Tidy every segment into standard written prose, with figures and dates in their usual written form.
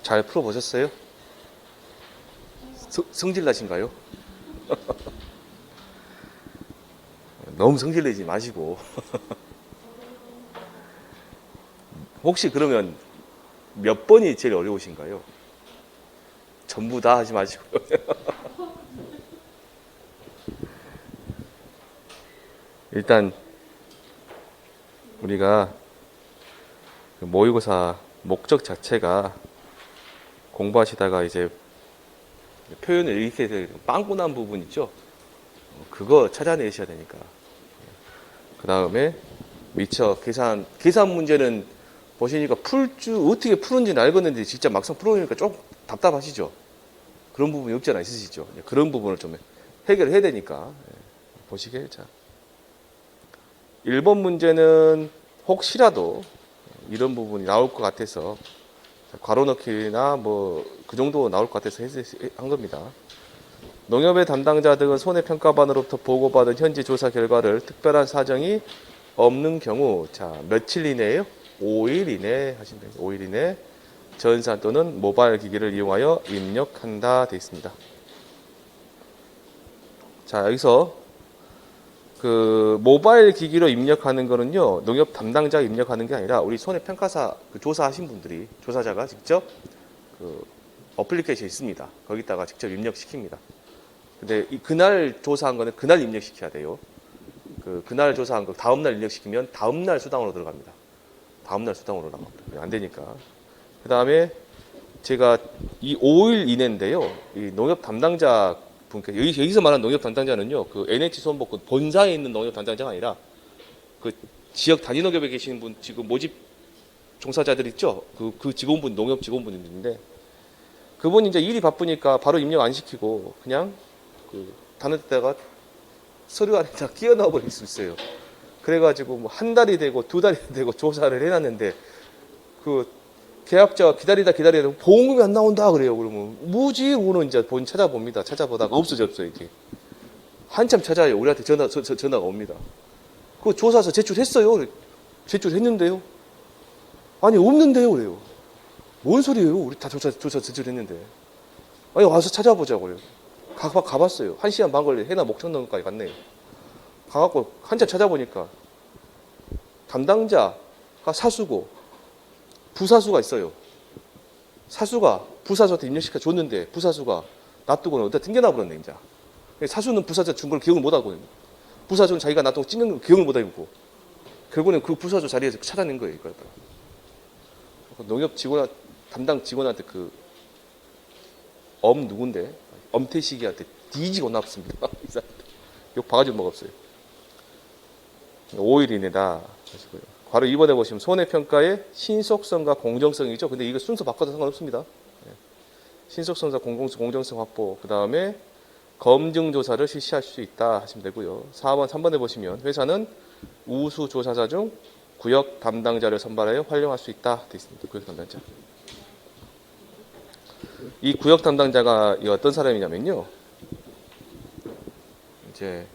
잘 풀어보셨어요? 성질 나신가요? 너무 성질 내지 마시고. 혹시 그러면 몇 번이 제일 어려우신가요? 전부 다 하지 마시고요. 일단 우리가 그 모의고사 목적 자체가 공부하시다가 이제 표현을 이렇게 해서 빵꾸난 부분 있죠? 그거 찾아내셔야 되니까. 그 다음에 미처 계산 문제는 보시니까 어떻게 푸는지는 알겠는데 진짜 막상 풀어보니까 좀 답답하시죠? 그런 부분이 없지 않아 있으시죠? 그런 부분을 좀 해결해야 되니까. 보시게. 자. 1번 문제는 혹시라도 이런 부분이 나올 것 같아서 괄호 넣기나 뭐 그 정도 나올 것 같아서 한 겁니다. 농협의 담당자 등은 손해평가반으로부터 보고받은 현지 조사 결과를 특별한 사정이 없는 경우, 자, 며칠 이내에요? 5일 이내 하시면 됩니다. 5일 이내 전산 또는 모바일 기기를 이용하여 입력한다 되어 있습니다. 자, 여기서 그 모바일 기기로 입력하는 거는요, 농협 담당자가 입력하는 게 아니라 우리 손해평가사 그 조사하신 분들이, 조사자가 직접 그 어플리케이션이 있습니다. 거기다가 직접 입력시킵니다. 근데 그날 조사한 거는 그날 입력시켜야 돼요. 그날 조사한 거 다음날 입력시키면 다음날 수당으로 들어갑니다. 다음날 수당으로 나갑니다. 안 되니까. 그 다음에 제가 이 5일 이내인데요. 이 농협 담당자 분께, 여기서 말하는 농협 담당자는요, 그 NH손목 그 본사에 있는 농협 담당자가 아니라 그 지역 단위 농협에 계시는 분, 지금 모집 종사자들 있죠? 그 직원분, 농협 직원분인데, 그분이 이제 일이 바쁘니까 바로 입력 안 시키고 그냥 그 다른 데다가 서류 안에다 끼워 넣어 버릴 수 있어요. 그래가지고 뭐 한 달이 되고 두 달이 되고 조사를 해놨는데 그 계약자가 기다리다 보험금이 안 나온다 그래요. 그러면 뭐지? 오늘 이제 본 찾아봅니다. 찾아보다가 없어졌어요. 이게 한참 찾아요. 우리한테 전화가 옵니다. 그 조사서 제출했어요. 제출했는데요. 아니 없는데요. 그래요. 뭔 소리예요? 우리 다 조사 제출했는데. 아니 와서 찾아보자고요. 가봤어요. 1시간 반 걸려 해나 목청동까지 갔네요. 가갖고 한참 찾아보니까 담당자가 사수고 부사수가 있어요. 사수가 부사수한테 입력시켜 줬는데 부사수가 놔두고는 어디다 튕겨놔 버렸네. 이제 사수는 부사수 준 걸 기억을 못하고, 부사수는 자기가 놔두고 찍는 걸 기억을 못하고, 결국에는 그 부사수 자리에서 찾아낸 거예요. 이걸. 농협 직원 담당 직원한테 누군데 엄태식이한테 뒤지고 납습니다. 욕 바가지 먹었어요. 5일 이내다 하시고요. 바로 2번에 보시면 손해평가의 신속성과 공정성이죠. 근데 이거 순서 바꿔도 상관없습니다. 신속성과 공정성 확보, 그 다음에 검증조사를 실시할 수 있다 하시면 되고요. 3번에 보시면 회사는 우수 조사자 중 구역 담당자를 선발하여 활용할 수 있다 되어 있습니다. 구역 담당자. 이 구역 담당자가 어떤 사람이냐면요, 이제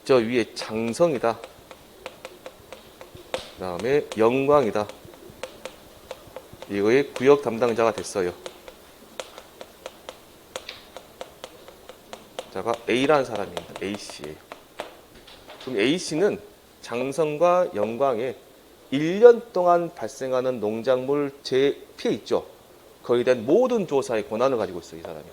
저 위에 장성이다, 그 다음에 영광이다, 이거의 구역 담당자가 됐어요. 자가 A라는 사람입니다. A씨예요. 그럼 A씨는 장성과 영광에 1년 동안 발생하는 농작물 피해 있죠. 거기에 대한 모든 조사의 권한을 가지고 있어요, 이 사람이.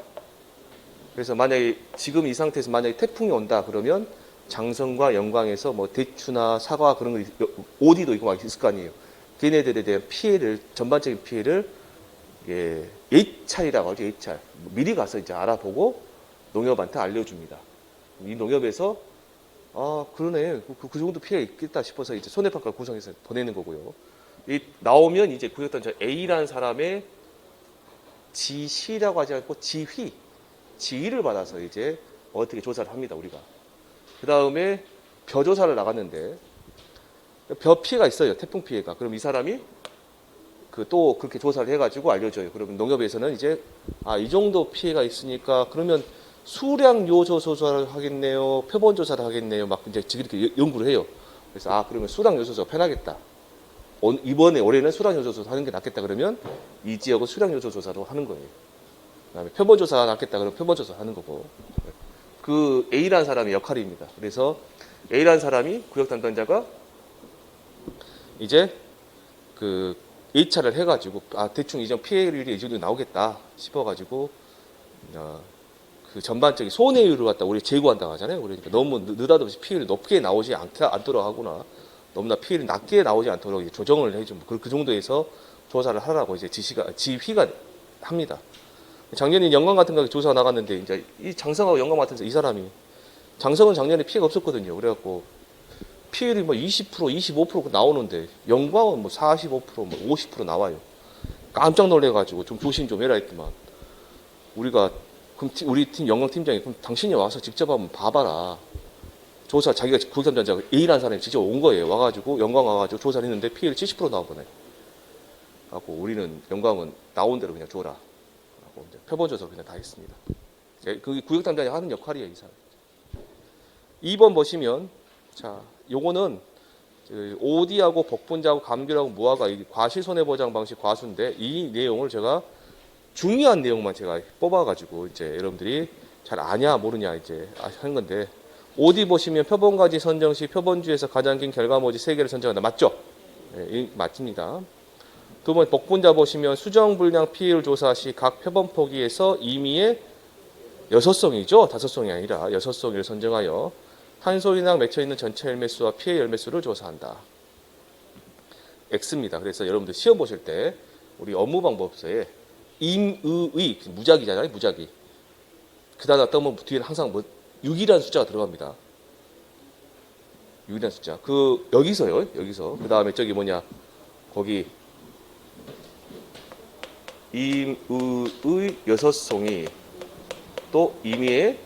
그래서 만약에 지금 이 상태에서 만약에 태풍이 온다 그러면 장성과 영광에서 뭐 대추나 사과 그런 거, 오디도 있고 막 있을 거 아니에요. 걔네들에 대한 피해를, 전반적인 피해를 예찰이라고 하죠. 예찰. 미리 가서 이제 알아보고 농협한테 알려줍니다. 이 농협에서 그러네. 그 정도 피해가 있겠다 싶어서 이제 손해평가를 구성해서 보내는 거고요. 나오면 이제 구역단자 A라는 사람의 지시라고 하지 않고 지휘를 받아서 이제 어떻게 조사를 합니다, 우리가. 그 다음에 벼 조사를 나갔는데 벼 피해가 있어요, 태풍 피해가. 그럼 이 사람이 또 그렇게 조사를 해가지고 알려줘요. 그러면 농협에서는 이제 이 정도 피해가 있으니까 그러면 수량 요소 조사를 하겠네요, 표본 조사를 하겠네요, 막 이제 이렇게 연구를 해요. 그래서 그러면 수량 요소가 편하겠다. 이번에 올해는 수량요소 조사 하는 게 낫겠다 그러면 이 지역은 수량요소 조사로 하는 거예요. 그다음에 표본조사가 낫겠다 그러면 표본조사 하는 거고. 그 A라는 사람의 역할입니다. 그래서 A라는 사람이 구역 담당자가 이제 그 A차를 해가지고 대충 이전 피해율이 이 정도 나오겠다 싶어가지고 그 전반적인 손해율을 갖다 우리 제고한다고 하잖아요. 그러니까 너무 느닷없이 피해율이 높게 나오지 않도록 하거나 너무나 피해율이 낮게 나오지 않도록 조정을 해주면 그 정도에서 조사를 하라고 이제 지휘가 합니다. 작년에 영광 같은 거 조사가 나갔는데 이제 이 장성하고 영광 같은 이 사람이 장성은 작년에 피해가 없었거든요. 그래갖고 피해율이 뭐 20%, 25% 나오는데 영광은 뭐 45%, 뭐 50% 나와요. 깜짝 놀래가지고 좀 조심 좀 해라 했더만 그럼 우리 팀 영광 팀장이 그럼 당신이 와서 직접 한번 봐봐라. 조사 자기가 구역담당자가 A라는 사람이 직접 온 거예요. 와가지고 영광 와가지고 조사를 했는데 피해율 70% 나오거네. 하고 우리는 영광은 나온 대로 그냥 줘라. 하고 이제 표본조사를 그냥 다 했습니다. 그 구역담당이 하는 역할이에요, 이 사람. 2번 보시면 자, 요거는 OD하고 복분자하고 감귤하고 무화과 과실손해보장 방식 과수인데 이 내용을 제가 중요한 내용만 제가 뽑아가지고 이제 여러분들이 잘 아냐 모르냐 이제 하는 건데 OD 보시면 표본가지 선정 시 표본주에서 가장 긴 결과모지 3개를 선정한다. 맞죠? 네, 맞습니다. 두 번째 복분자 보시면 수정불량 피해율 조사 시 각 표본 포기에서 임의의 6송이죠. 5송이 아니라 6송이를 선정하여 탄소인항 맺혀있는 전체 열매수와 피해 열매수를 조사한다. X입니다. 그래서 여러분들 시험 보실 때 우리 업무방법서에 임의의 무작위잖아요. 무작위. 그 단어 떠면 뒤에는 항상 6이라는 숫자가 들어갑니다. 6이라는 숫자. 여기서요. 그 다음에 저기 뭐냐. 거기 임의의 6송이 또 임의의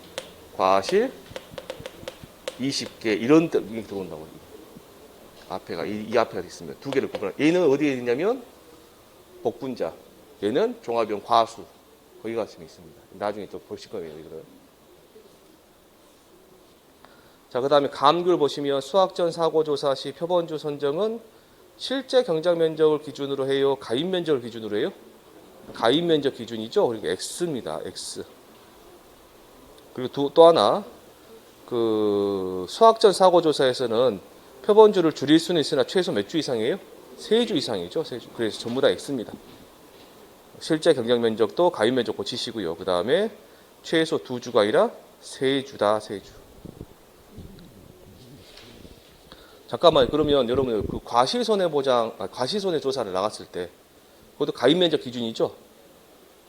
과실 20개 이런 게 들어온다고. 앞에가 이 앞에가 있습니다. 두 개를 구분하. 얘는 어디에 있냐면 복분자. 얘는 종합형 과수. 거기가 지금 있습니다. 나중에 또 보실 거예요, 이거를. 자, 그다음에 감귤 보시면 수학전 사고 조사 시 표본주 선정은 실제 경작 면적을 기준으로 해요. 가입 면적을 기준으로 해요. 가입 면적 기준이죠. 그리고 X입니다. X. 그리고 또 하나 수학전 사고 조사에서는 표본주를 줄일 수는 있으나 최소 몇 주 이상이에요? 3주 이상이죠. 3주. 그래서 전부 다 X입니다. 실제 경작 면적도 가입 면적 고치시고요. 그 다음에 최소 2주가 아니라 3주다. 3주. 잠깐만 그러면 여러분 과실손해 조사를 나갔을 때 그것도 가입 면적 기준이죠.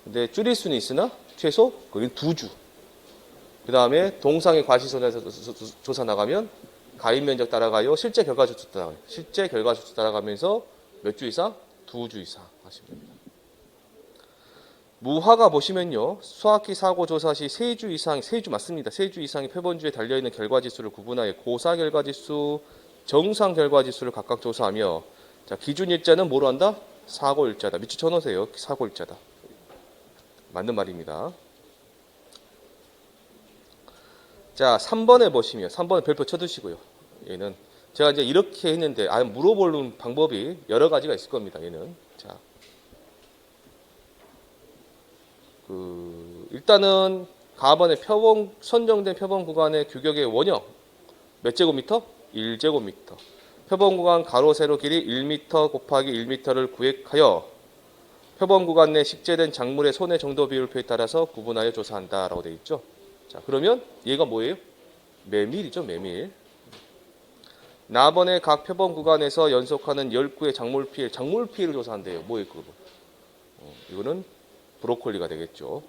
근데 줄일 수는 있으나 최소 거긴 2주. 그 다음에 동상의 과실손해 조사 나가면 가입 면적 따라가요. 실제 결과수수 따라가요. 실제 결과수수 따라가면서 몇 주 이상? 2주 이상 하시면 됩니다. 무화과 보시면요. 수학기 사고 조사 시 3주 이상, 3주 맞습니다. 3주 이상의 표본주에 달려있는 결과지수를 구분하여 고사 결과지수, 정상 결과지수를 각각 조사하며 자, 기준 일자는 뭐로 한다? 사고 일자다. 밑줄 쳐놓으세요. 사고 일자다. 맞는 말입니다. 자, 3번에 보시면 3번은 별표 쳐두시고요. 얘는 제가 이제 이렇게 했는데 물어보는 방법이 여러 가지가 있을 겁니다. 얘는 자, 일단은 가번에 선정된 표본 구간의 규격의 원형 몇 제곱미터? 1제곱미터. 표본 구간 가로 세로 길이 1m 곱하기 1m를 구획하여 표본 구간 내 식재된 작물의 손해 정도 비율표에 따라서 구분하여 조사한다라고 되어 있죠. 자, 그러면 얘가 뭐예요? 메밀이죠, 메밀. 나번에 각 표본 구간에서 연속하는 10구의 작물 피해를 조사한대요. 뭐예요, 그거? 이거는 브로콜리가 되겠죠.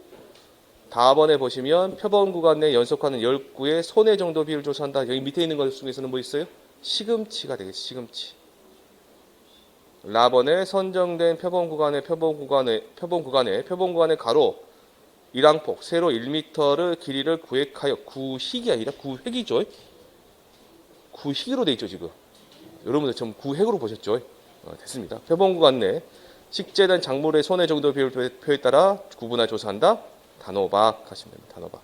다번에 보시면 표본 구간 내 연속하는 10구의 손해 정도 비율을 조사한다. 여기 밑에 있는 것 중에서는 뭐 있어요? 시금치가 되겠죠, 시금치. 라번에 선정된 표본 구간의 가로 1항폭 세로 1m를 길이를 구획하여 구식이 아니라 구획이죠. 구식으로 돼 있죠 지금. 여러분들 전부 구획으로 보셨죠. 됐습니다. 표본 구간 내 식재된 작물의 손해 정도 비율표에 따라 구분하여 조사한다. 단호박 하시면 됩니다. 단호박.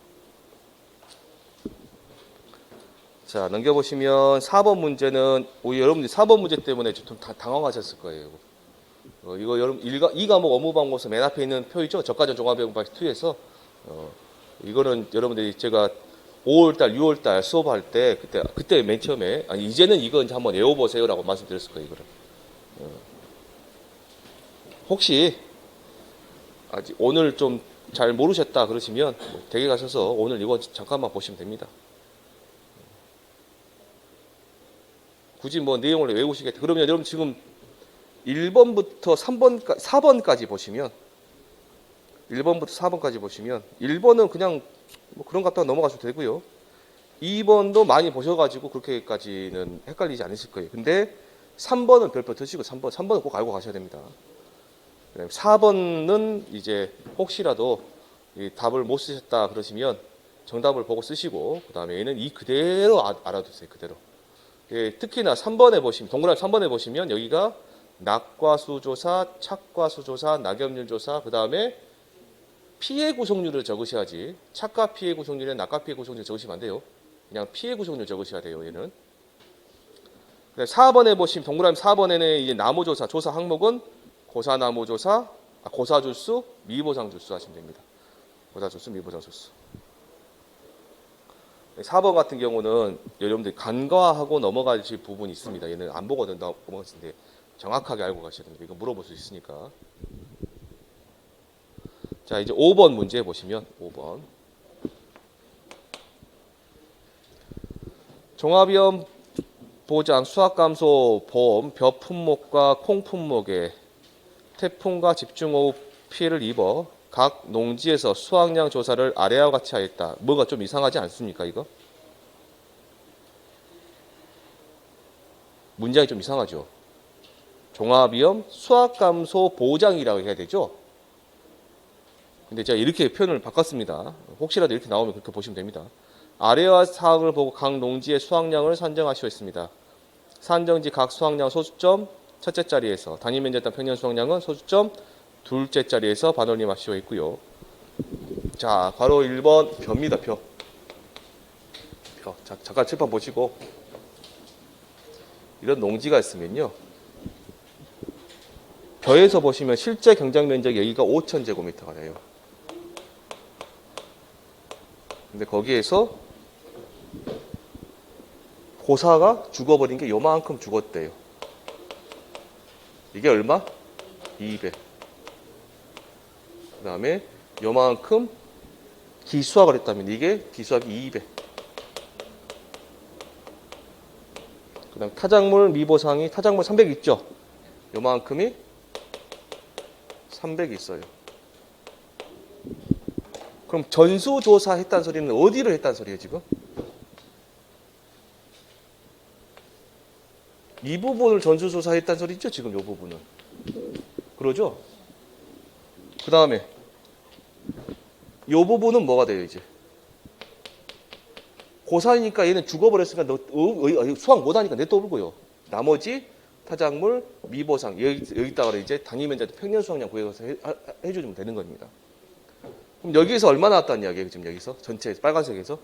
자, 넘겨보시면 4번 문제는 여러분들이 4번 문제 때문에 좀 당황하셨을 거예요. 이거 여러분 2과목 업무방고서 맨 앞에 있는 표이죠. 저가전 종합외국방식 2에서 이거는 여러분들이 제가 5월달, 6월달 수업할 때 그때 맨 처음에 이제는 이거 이제 한번 외워보세요라고 말씀드렸을 거예요. 이거를 혹시 아직 오늘 좀 잘 모르셨다 그러시면 댁에 가셔서 오늘 이거 잠깐만 보시면 됩니다. 굳이 뭐 내용을 외우시겠다. 그러면 여러분 지금 1번부터 4번까지 보시면 1번부터 4번까지 보시면 1번은 그냥 뭐 그런 것 같다가 넘어가셔도 되고요. 2번도 많이 보셔가지고 그렇게까지는 헷갈리지 않으실 거예요. 근데 3번은 별표 드시고 3번은 꼭 알고 가셔야 됩니다. 4번은 이제 혹시라도 이 답을 못 쓰셨다 그러시면 정답을 보고 쓰시고 그 다음에 얘는 이 그대로 알아두세요. 그대로. 예, 특히나 3번에 보시면 동그라미 3번에 보시면 여기가 낙과수 조사, 착과수 조사, 낙엽률 조사 그 다음에 피해 구속률을 적으셔야지 착과 피해 구속률에 낙과 피해 구속률 적으시면 안 돼요. 그냥 피해 구속률 적으셔야 돼요. 얘는. 4번에 보시면 동그라미 4번에는 이제 나무조사 조사 항목은 고사나무조사, 고사줄수, 미보상줄수 하시면 됩니다. 고사줄수, 미보상줄수. 4번 같은 경우는 여러분들이 간과하고 넘어가실 부분이 있습니다. 얘는 안 보거든 넘어가시는데 정확하게 알고 가셔야 됩니다. 이거 물어볼 수 있으니까. 자, 이제 5번 문제 보시면 5번. 종합위험 보장 수확감소 보험 벼 품목과 콩 품목에 태풍과 집중호우 피해를 입어 각 농지에서 수확량 조사를 아래와 같이 하였다. 뭐가 좀 이상하지 않습니까, 이거? 문장이 좀 이상하죠. 종합위험 수확감소 보장이라고 해야 되죠. 근데 제가 이렇게 표현을 바꿨습니다. 혹시라도 이렇게 나오면 그렇게 보시면 됩니다. 아래와 사항을 보고 각 농지의 수확량을 산정하시었습니다. 산정지 각 수확량 소수점 첫째 자리에서 단위 면적당 평년 수확량은 소수점 둘째 자리에서 반올림하시오 있고요. 자, 바로 1번 벼입니다. 벼. 자, 잠깐 칠판 보시고 이런 농지가 있으면요. 벼에서 보시면 실제 경작 면적이 여기가 5,000제곱미터가 돼요. 근데 거기에서 고사가 죽어버린 게 요만큼 죽었대요. 이게 얼마? 200. 그 다음에 요만큼 기수확을 했다면 이게 기수확이 200. 그 다음 타작물 미보상이 타작물 300 있죠? 요만큼이 300 있어요. 그럼 전수조사 했다는 소리는 어디를 했다는 소리예요, 지금? 이 부분을 전수조사 했다는 소리죠, 지금 이 부분은. 그러죠? 그 다음에 이 부분은 뭐가 돼요, 이제? 고사니까 얘는 죽어버렸으니까 수확 못하니까 내떠올고요. 나머지 타작물, 미보상 여기다가 이제 단위면적 평년 수확량 구해서 해주면 되는 겁니다. 그럼 여기에서 얼마 나왔다는 이야기예요? 지금 여기서 전체 빨간색에서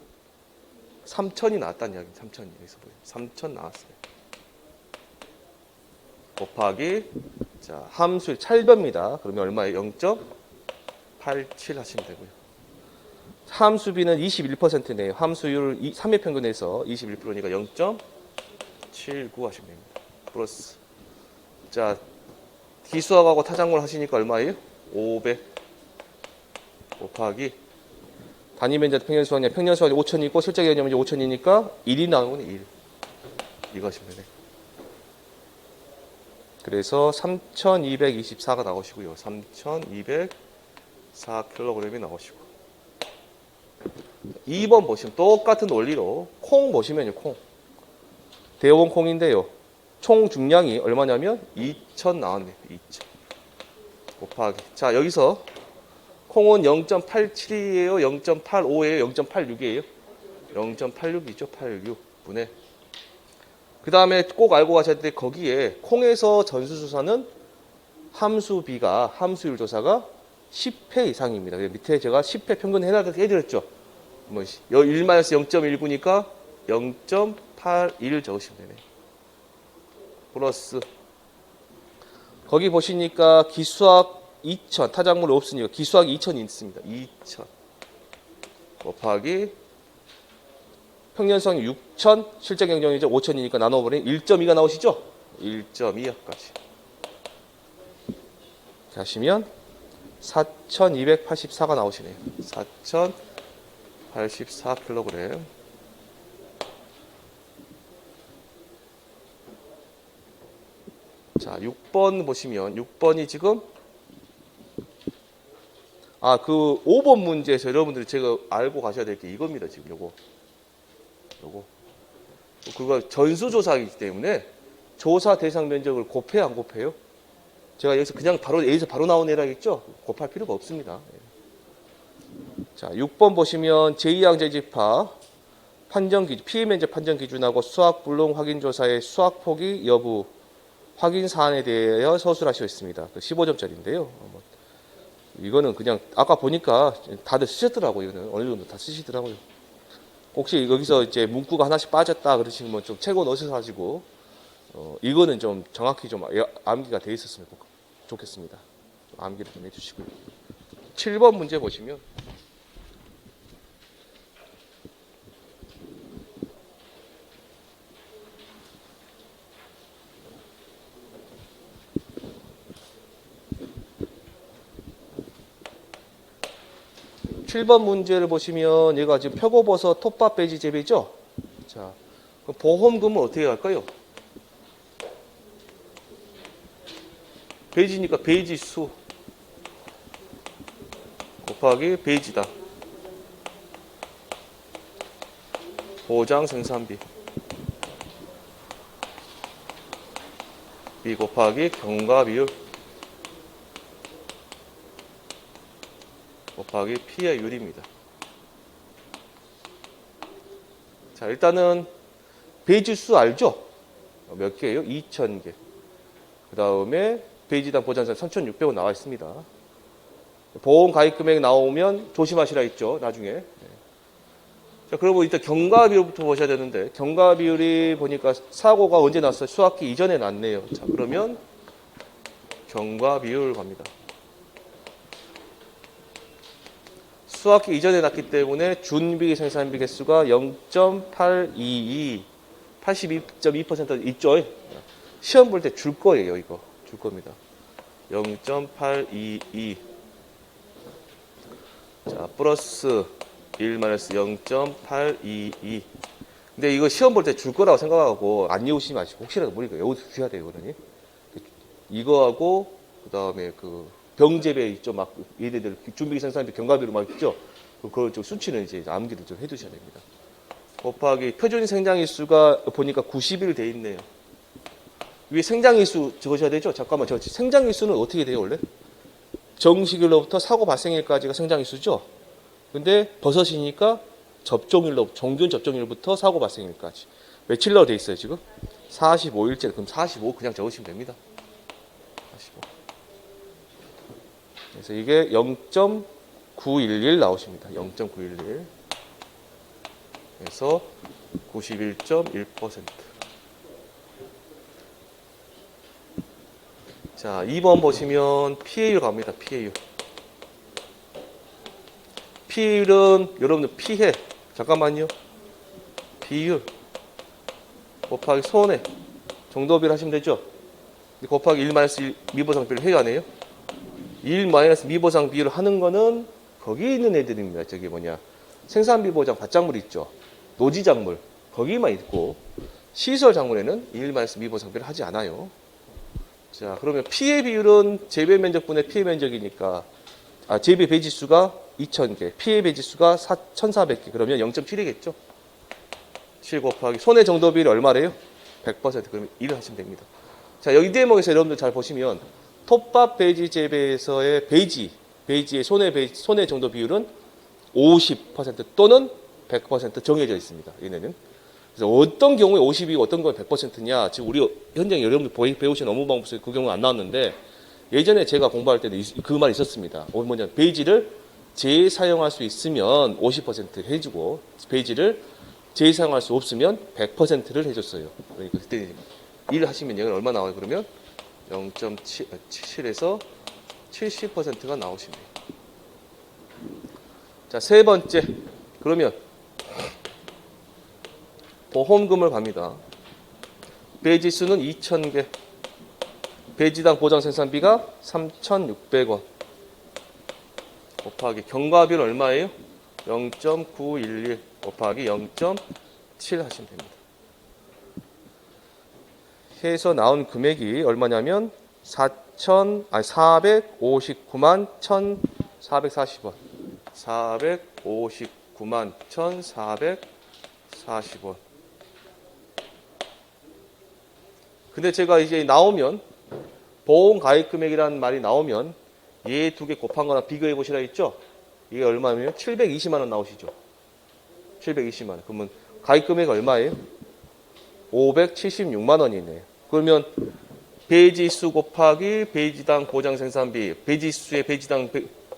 3,000이 나왔다는 이야기. 3,000이 여기서 보여요. 3,000 나왔어요. 곱하기 자 함수 찰변입니다. 그러면 얼마예요? 0.87 하시면 되고요. 함수비는 21%네요. 함수율 3회 평균에서 21%니까 0.79 하시면 됩니다. 플러스 자 기수학하고 타작물 하시니까 얼마예요? 500 곱하기 단위 면적 평년 수확량 평년 수확량 5,000이고 실제 개념이 5,000이니까 1이 나오네 1. 이거 하시면 되네. 그래서 3,224가 나오시고요. 3,204kg이 나오시고 2번 보시면 똑같은 원리로 콩 보시면요. 콩 대원 콩인데요. 총 중량이 얼마냐면 2,000 나왔네요. 2,000 곱하기 자 여기서 콩은 0.87이에요. 0.85예요. 0.86이에요. 0.86이죠. 86분의 그 다음에 꼭 알고 가셔야 될 때 거기에 콩에서 전수조사는 함수비가 함수율 조사가 10회 이상입니다. 밑에 제가 10회 평균 해드렸죠. 뭐 1-0.19니까 0.81 적으시면 되네. 플러스 거기 보시니까 기수학 2000 타작물 없으니까 기수학이 2000이 있습니다. 2000 곱하기 평년수학이 6000 실제 경쟁이죠. 5000이니까 나눠버리면 1.2가 나오시죠? 1.2까지 하시면 4284가 나오시네요. 4084kg. 자, 6번 보시면 6번이 지금 그 5번 문제에서 여러분들이 제가 알고 가셔야 될 게 이겁니다. 지금 요거 그거 전수조사이기 때문에 조사 대상 면적을 곱해야 안 곱해요? 제가 여기서 그냥 여기서 바로 나온 애라겠죠? 곱할 필요가 없습니다. 자, 6번 보시면 제2항제집합 판정 기준, 피해 면적 판정 기준하고 수학 불능 확인 조사의 수학 포기 여부 확인 사안에 대하여 서술하시고 있습니다. 15점짜리인데요. 이거는 그냥 아까 보니까 다들 쓰셨더라고요. 이거는 어느 정도 다 쓰시더라고요. 혹시 여기서 이제 문구가 하나씩 빠졌다 그러시면 좀 최고 넣으셔서 가지고 이거는 좀 정확히 좀 암기가 돼 있었으면 좋겠습니다. 암기를 좀 해주시고요. 7번 문제 보시면 7번 문제를 보시면 얘가 지금 표고버섯 톱밥 배지 재배죠? 자, 그럼 보험금은 어떻게 할까요? 배지니까 배지 수 곱하기 배지다. 보장 생산비 B 곱하기 경과 비율 곱하기 피해율입니다. 자, 일단은 배지수 알죠? 몇 개예요? 2000개. 그 다음에 배지당 보장상 3600원 나와 있습니다. 보험 가입 금액 나오면 조심하시라 했죠, 나중에. 자, 그러면 일단 경과 비율부터 보셔야 되는데, 경과 비율이 보니까 사고가 언제 났어요? 수학기 이전에 났네요. 자, 그러면 경과 비율 갑니다. 수학기 이전에 났기 때문에 준비기 생산비 개수가 0.822, 82.2% 있죠? 시험 볼 때 줄 거예요, 이거. 줄 겁니다. 0.822. 자, 플러스 1 마이너스 0.822. 근데 이거 시험 볼 때 줄 거라고 생각하고 안 외우시지 마시고 혹시라도 모르니까 외우셔야 돼요, 그러니. 이거하고 그다음에 병재배 있죠, 막 얘네들 준비기 생산비 경과비로 막 있죠. 그걸 좀 수치는 이제 암기를 좀 해두셔야 됩니다. 곱하기 표준 생장일수가 보니까 90일 돼 있네요. 위에 생장일수 적으셔야 되죠. 잠깐만, 저 생장일수는 어떻게 돼요, 원래? 정식일로부터 사고 발생일까지가 생장일수죠. 근데 버섯이니까 정균 접종일부터 사고 발생일까지 며칠로 돼 있어요, 지금? 45일째. 그럼 45 그냥 적으시면 됩니다. 45. 그래서 이게 0.911 나오십니다. 0.911. 그래서 91.1%. 자, 2번 보시면 피해율 갑니다. 피해율. 피해율은 여러분들 피해. 잠깐만요. 비율. 곱하기 손해. 정도비를 하시면 되죠. 곱하기 1-1 미보상 비율 해야 하네요. 1 마이너스 미보상 비율을 하는 거는 거기 있는 애들입니다. 저기 생산비 보장 밭작물 있죠. 노지작물 거기만 있고 시설 작물에는 1 마이너스 미보상 비율을 하지 않아요. 자, 그러면 피해 비율은 재배 면적분의 피해 면적이니까 재배 배지수가 2000개, 피해 배지수가 1400개. 그러면 0.7이겠죠. 7 곱하기 손해 정도 비율이 얼마래요? 100%. 그러면 1을 하시면 됩니다. 자, 여기 대목에서 여러분들 잘 보시면 톱밥 배지 재배에서의 배지의 손해 정도 비율은 50% 또는 100% 정해져 있습니다. 얘네는. 그래서 어떤 경우에 50이고 어떤 경우에 100%냐. 지금 우리 현장에 여러분들 배우신 업무방법에서 그 경우는 안 나왔는데 예전에 제가 공부할 때도 그 말이 있었습니다. 배지를 재사용할 수 있으면 50% 해주고 배지를 재사용할 수 없으면 100%를 해줬어요. 그러니까 그때 1 하시면 여기 얼마 나와요? 그러면 0.7에서 70%가 나오시네요. 자, 세 번째. 그러면 보험금을 갑니다. 배지수는 2,000개. 배지당 보장 생산비가 3,600원. 곱하기 경과비는 얼마예요? 0.911 곱하기 0.7 하시면 됩니다. 해서 나온 금액이 얼마냐면 459만 1,440원. 459만 1,440원. 근데 제가 이제 나오면 보험 가입 금액이라는 말이 나오면 얘 두 개 곱한 거랑 비교해 보시라 했죠? 이게 얼마냐면 720만 원 나오시죠? 720만 원. 그러면 가입 금액이 얼마예요? 576만 원이네. 그러면 배지수 곱하기 배지당 보장 생산비, 배지수의 배지당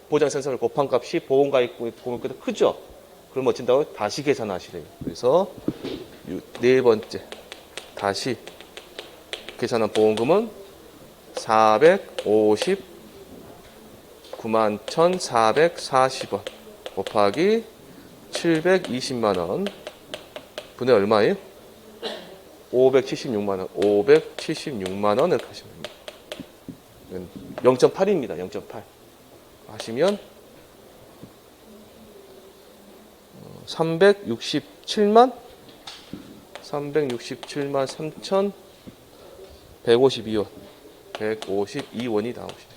보장 생산을 곱한 값이 보험 가입 금액보다 크죠? 그럼 어쩐다고? 다시 계산하시래요. 그래서 네 번째 다시 계산한 보험금은 459만 1,440원 곱하기 720만 원 분의 얼마예요? 576만 원. 576만 원 이렇게 하시면 됩니다. 0.8입니다. 0.8 하시면 367만 3,152원 152원이 나오시네요.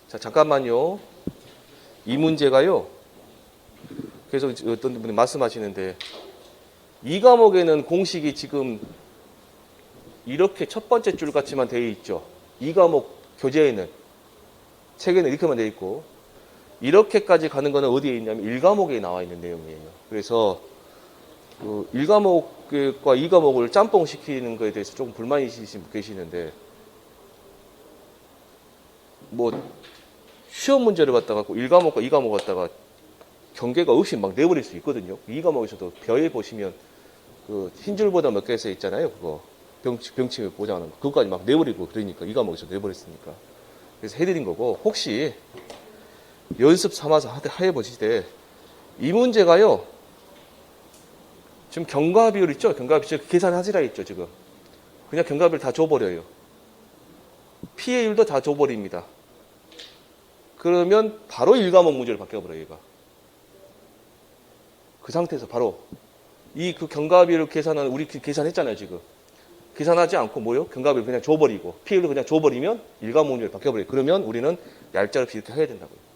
자, 잠깐만요. 이 문제가요. 계속 어떤 분이 말씀하시는데 이 과목에는 공식이 지금 이렇게 첫 번째 줄 같이만 되어 있죠. 이 과목 교재에는 책에는 이렇게만 되어 있고 이렇게까지 가는 거는 어디에 있냐면 1과목에 나와 있는 내용이에요. 그래서 그 1과목과 2과목을 짬뽕 시키는 거에 대해서 조금 불만이 있으신 분 계시는데 뭐 시험 문제를 갖다가 1과목과 2과목 갖다가 경계가 없이 막 내버릴 수 있거든요. 2과목에서도 벼에 보시면 그 흰줄보다 몇 개에서 있잖아요. 그거 병침을 보장하는 거. 그것까지 막 내버리고 그러니까 2과목에서 내버렸으니까. 그래서 해드린 거고 혹시 연습 삼아서 해보시되 이 문제가요. 지금 경과 비율 있죠? 경과 비율 계산하시라 했죠, 지금. 그냥 경과 비율 다 줘버려요. 피해율도 다 줘버립니다. 그러면 바로 1과목 문제를 바뀌어버려요, 얘가. 그 상태에서 바로 이 그 경과 비율 계산은 우리 계산했잖아요, 지금. 계산하지 않고 뭐요? 경과 비율 그냥 줘버리고 피해율도 그냥 줘버리면 1과목 문제를 바뀌어버려요. 그러면 우리는 얄짤없이 이렇게 해야 된다고요.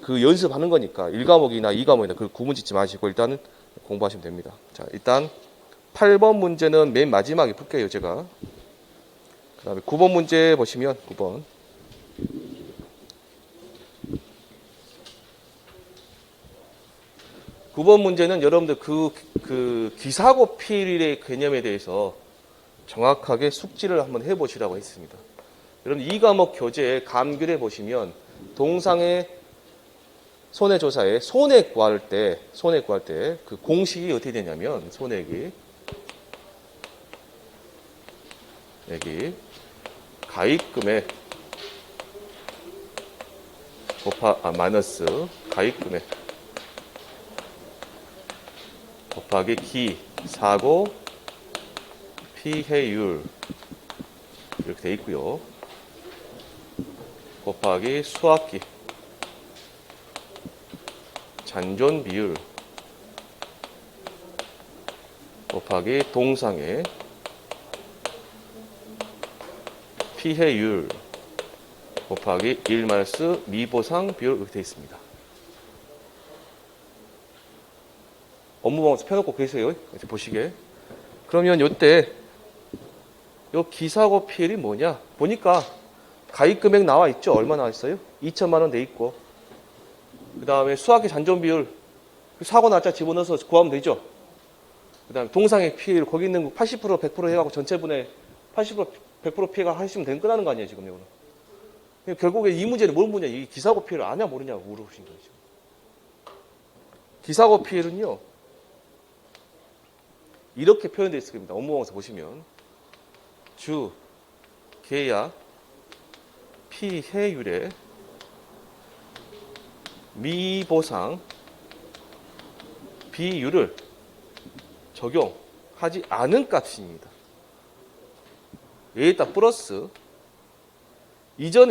그 연습하는 거니까 1과목이나 2과목이나 그 구분 짓지 마시고 일단은 공부하시면 됩니다. 자, 일단 8번 문제는 맨 마지막에 풀게요, 제가. 그 다음에 9번 문제 보시면 9번. 9번 문제는 여러분들 그 기사고 필의 개념에 대해서 정확하게 숙지를 한번 해보시라고 했습니다. 여러분 2과목 교재에 감귤에 보시면 동상의 손해조사에 손해 구할 때 그 공식이 어떻게 되냐면 손해액이 여기 가입금액 마이너스 가입금액 곱하기 사고 피해율 이렇게 돼 있고요. 곱하기 수학기 잔존 비율 곱하기 동상의 피해율 곱하기 1 마이너스 미보상 비율 이렇게 되어 있습니다. 업무방수 펴놓고 계세요. 이렇게 보시게. 그러면 요때 요 기사고 피해율이 뭐냐? 보니까 가입금액 나와 있죠? 얼마 나와 있어요? 2천만 원 돼 있고. 그 다음에 수학의 잔존 비율 사고 날짜 집어넣어서 구하면 되죠. 그 다음에 동상의 피해율 거기 있는 거 80% 100% 해갖고 전체분의 80% 100% 피해가 하시면 되는 끝나는 거 아니에요 지금 이거는. 결국에 이 문제는 뭘 묻냐? 이 기사고 피해를 아냐 모르냐고 물어보신 거죠. 기사고 피해는요, 이렇게 표현되어 있을 겁니다. 업무방사 보시면 주, 계약, 피해율의 미보상 비율을 적용하지 않은 값입니다. 여기다 플러스 이전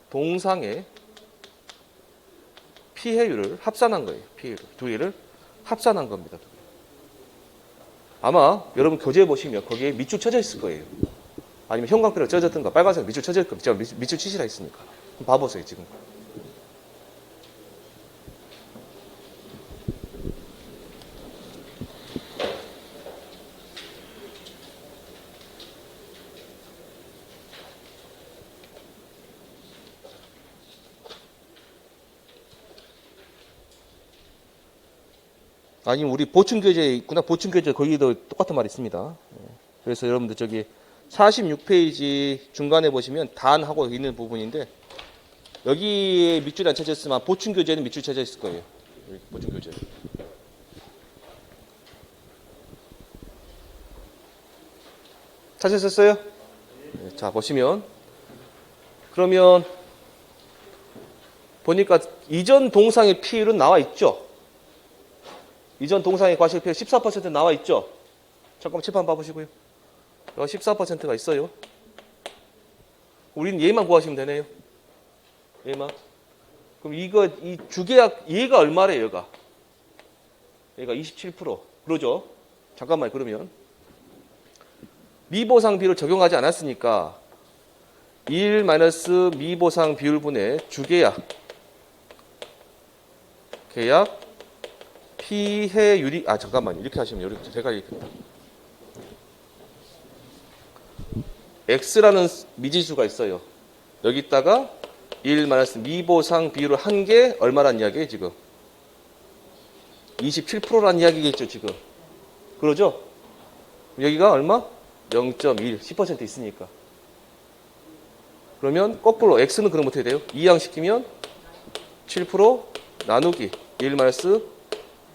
동상의 피해율을 합산한 거예요. 피해율 두 개를 합산한 겁니다. 아마 여러분 교재 보시면 거기에 밑줄 쳐져 있을 거예요. 아니면 형광펜으로 쳐졌던가 빨간색 밑줄 쳐져 있을 겁니다. 제가 밑줄 치시라 했으니까. 한번 봐보세요 지금. 아니면 우리 보충교재에 있구나. 보충교재 거기도 똑같은 말이 있습니다. 그래서 여러분들 저기 46페이지 중간에 보시면 단하고 있는 부분인데 여기에 밑줄이 안 쳐져 있으면 보충교재는 밑줄 쳐져 있을 거예요. 여기 보충교재. 찾으셨어요? 네, 자 보시면 그러면 보니까 이전 동상의 피율은 나와 있죠. 이전 동상의 과실피해 14% 나와 있죠. 잠깐만 칠판 봐보시고요. 여기 14%가 있어요. 우리는 얘만 구하시면 되네요. 얘만. 그럼 이 주계약 얘가 얼마래요? 얘가 27%. 그러죠? 잠깐만 그러면 미보상 비율을 적용하지 않았으니까 1 마이너스 미보상 비율분의 주계약 계약 피해율이 잠깐만요. 이렇게 하시면 이렇게 제가 이렇게 X라는 미지수가 있어요. 여기다가 1 마이너스 미보상 비율을 한 게 얼마란 이야기예요, 지금? 27%란 이야기겠죠, 지금. 그러죠? 여기가 얼마? 0.1, 10% 있으니까. 그러면 거꾸로 X는 그럼 어떻게 돼요? 이항시키면 7% 나누기 1 마이너스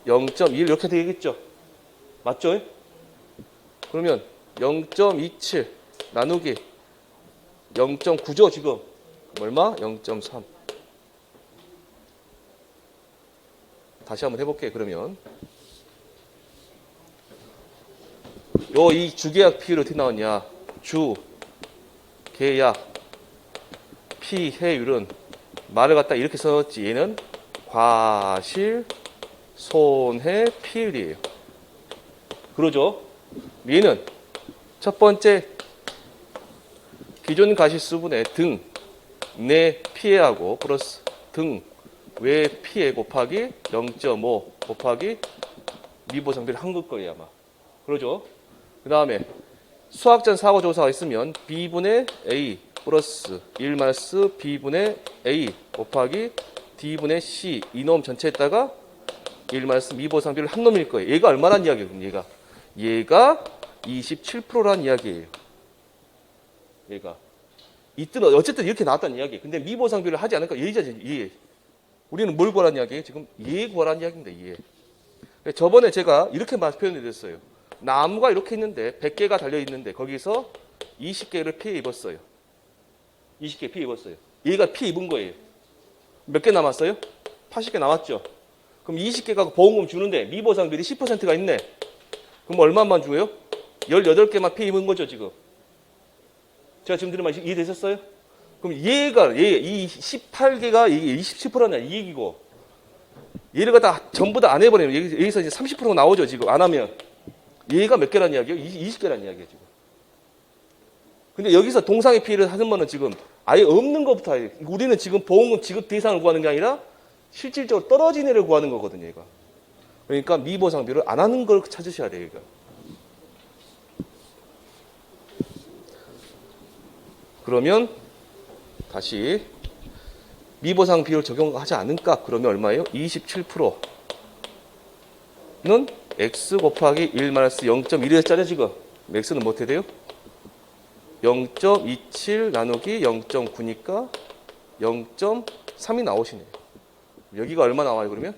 0.1 이렇게 되겠죠? 맞죠? 그러면 0.27 나누기 0.9죠 지금. 얼마? 0.3. 다시 한번 해볼게요. 그러면 이 주계약 피율 어떻게 나왔냐? 주 계약 피해율은 말을 갖다 이렇게 써놨지. 얘는 과실 손해 피율이에요. 그러죠? 얘는 첫 번째 기존 과실수분의 등 내 피해하고 플러스 등 외 피해 곱하기 0.5 곱하기 미보상비를 한 거예요 아마. 그러죠? 그 다음에 수학전 사고조사가 있으면 B분의 A 플러스 1 마이너스 B분의 A 곱하기 D분의 C 이놈 전체에다가 1 마이너스 미보상비를 한 놈일 거예요. 얘가 얼마란 이야기예요? 얘가 27%란 이야기예요. 얘가 이때는 어쨌든 이렇게 나왔다는 이야기예요. 근데 미보상비를 하지 않으니까 얘. 우리는 뭘 구하라는 이야기예요? 지금 얘 구하라는 이야기입니다. 얘. 저번에 제가 이렇게 표현해드렸어요. 나무가 이렇게 있는데 100개가 달려있는데 거기서 20개를 피해 입었어요. 20개 피해 입었어요. 얘가 피해 입은 거예요. 몇 개 남았어요? 80개 남았죠. 그럼 20개가 보험금 주는데 미보상비율이 10%가 있네. 그럼 얼마만 줘요? 18개만 피해 입은 거죠 지금. 제가 지금 들은 말 이해되셨어요? 그럼 이 18개가 이게 27%냐 이 얘기고 얘를 갖다 전부 다 안 해버리면 여기서 이제 30%가 나오죠 지금 안 하면. 얘가 몇 개란 이야기예요? 20개란 이야기예요 지금. 근데 여기서 동상의 피해를 하는 거는 지금 아예 없는 것부터 해요. 우리는 지금 보험금 지급 대상을 구하는 게 아니라 실질적으로 떨어진 애를 구하는 거거든요 얘가. 그러니까 미보상비를 안 하는 걸 찾으셔야 돼요 얘가. 그러면 다시 미보상 비율 적용하지 않은 값 그러면 얼마예요? 27%는 x 곱하기 1 마이너스 0.1에서 짜려 지금 x는 뭐 어떻게 돼요? 0.27 나누기 0.9니까 0.3이 나오시네요. 여기가 얼마 나와요, 그러면?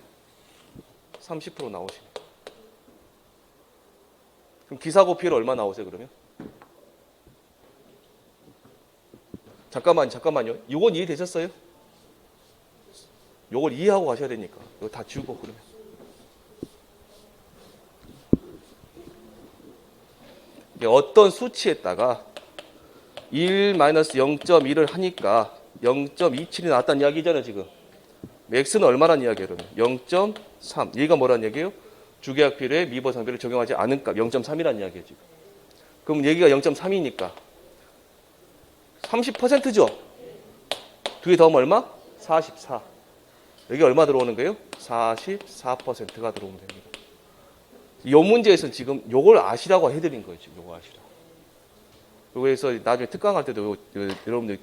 30% 나오시네요. 그럼 기사고 피해율 얼마 나오세요, 그러면? 잠깐만요. 이건 이해되셨어요? 이걸 이해하고 가셔야 되니까. 이거 다 지우고, 그러면. 어떤 수치에다가 1-0.1을 하니까 0.27이 나왔다는 이야기잖아요, 지금. x는 얼마란 이야기예요, 그러면? 0.3. 얘가 뭐란 얘기예요? 주계약 비율에 미보상비를 적용하지 않은 값 0.3이란 이야기예요, 지금. 그럼 얘기가 0.3이니까 30%죠? 두 개 더하면 얼마? 44. 여기 얼마 들어오는 거예요? 44%가 들어오면 됩니다. 이 문제에서는 지금 요걸 아시라고 해드린 거예요, 지금 요거 아시라고. 그래서 나중에 특강할 때도 여러분들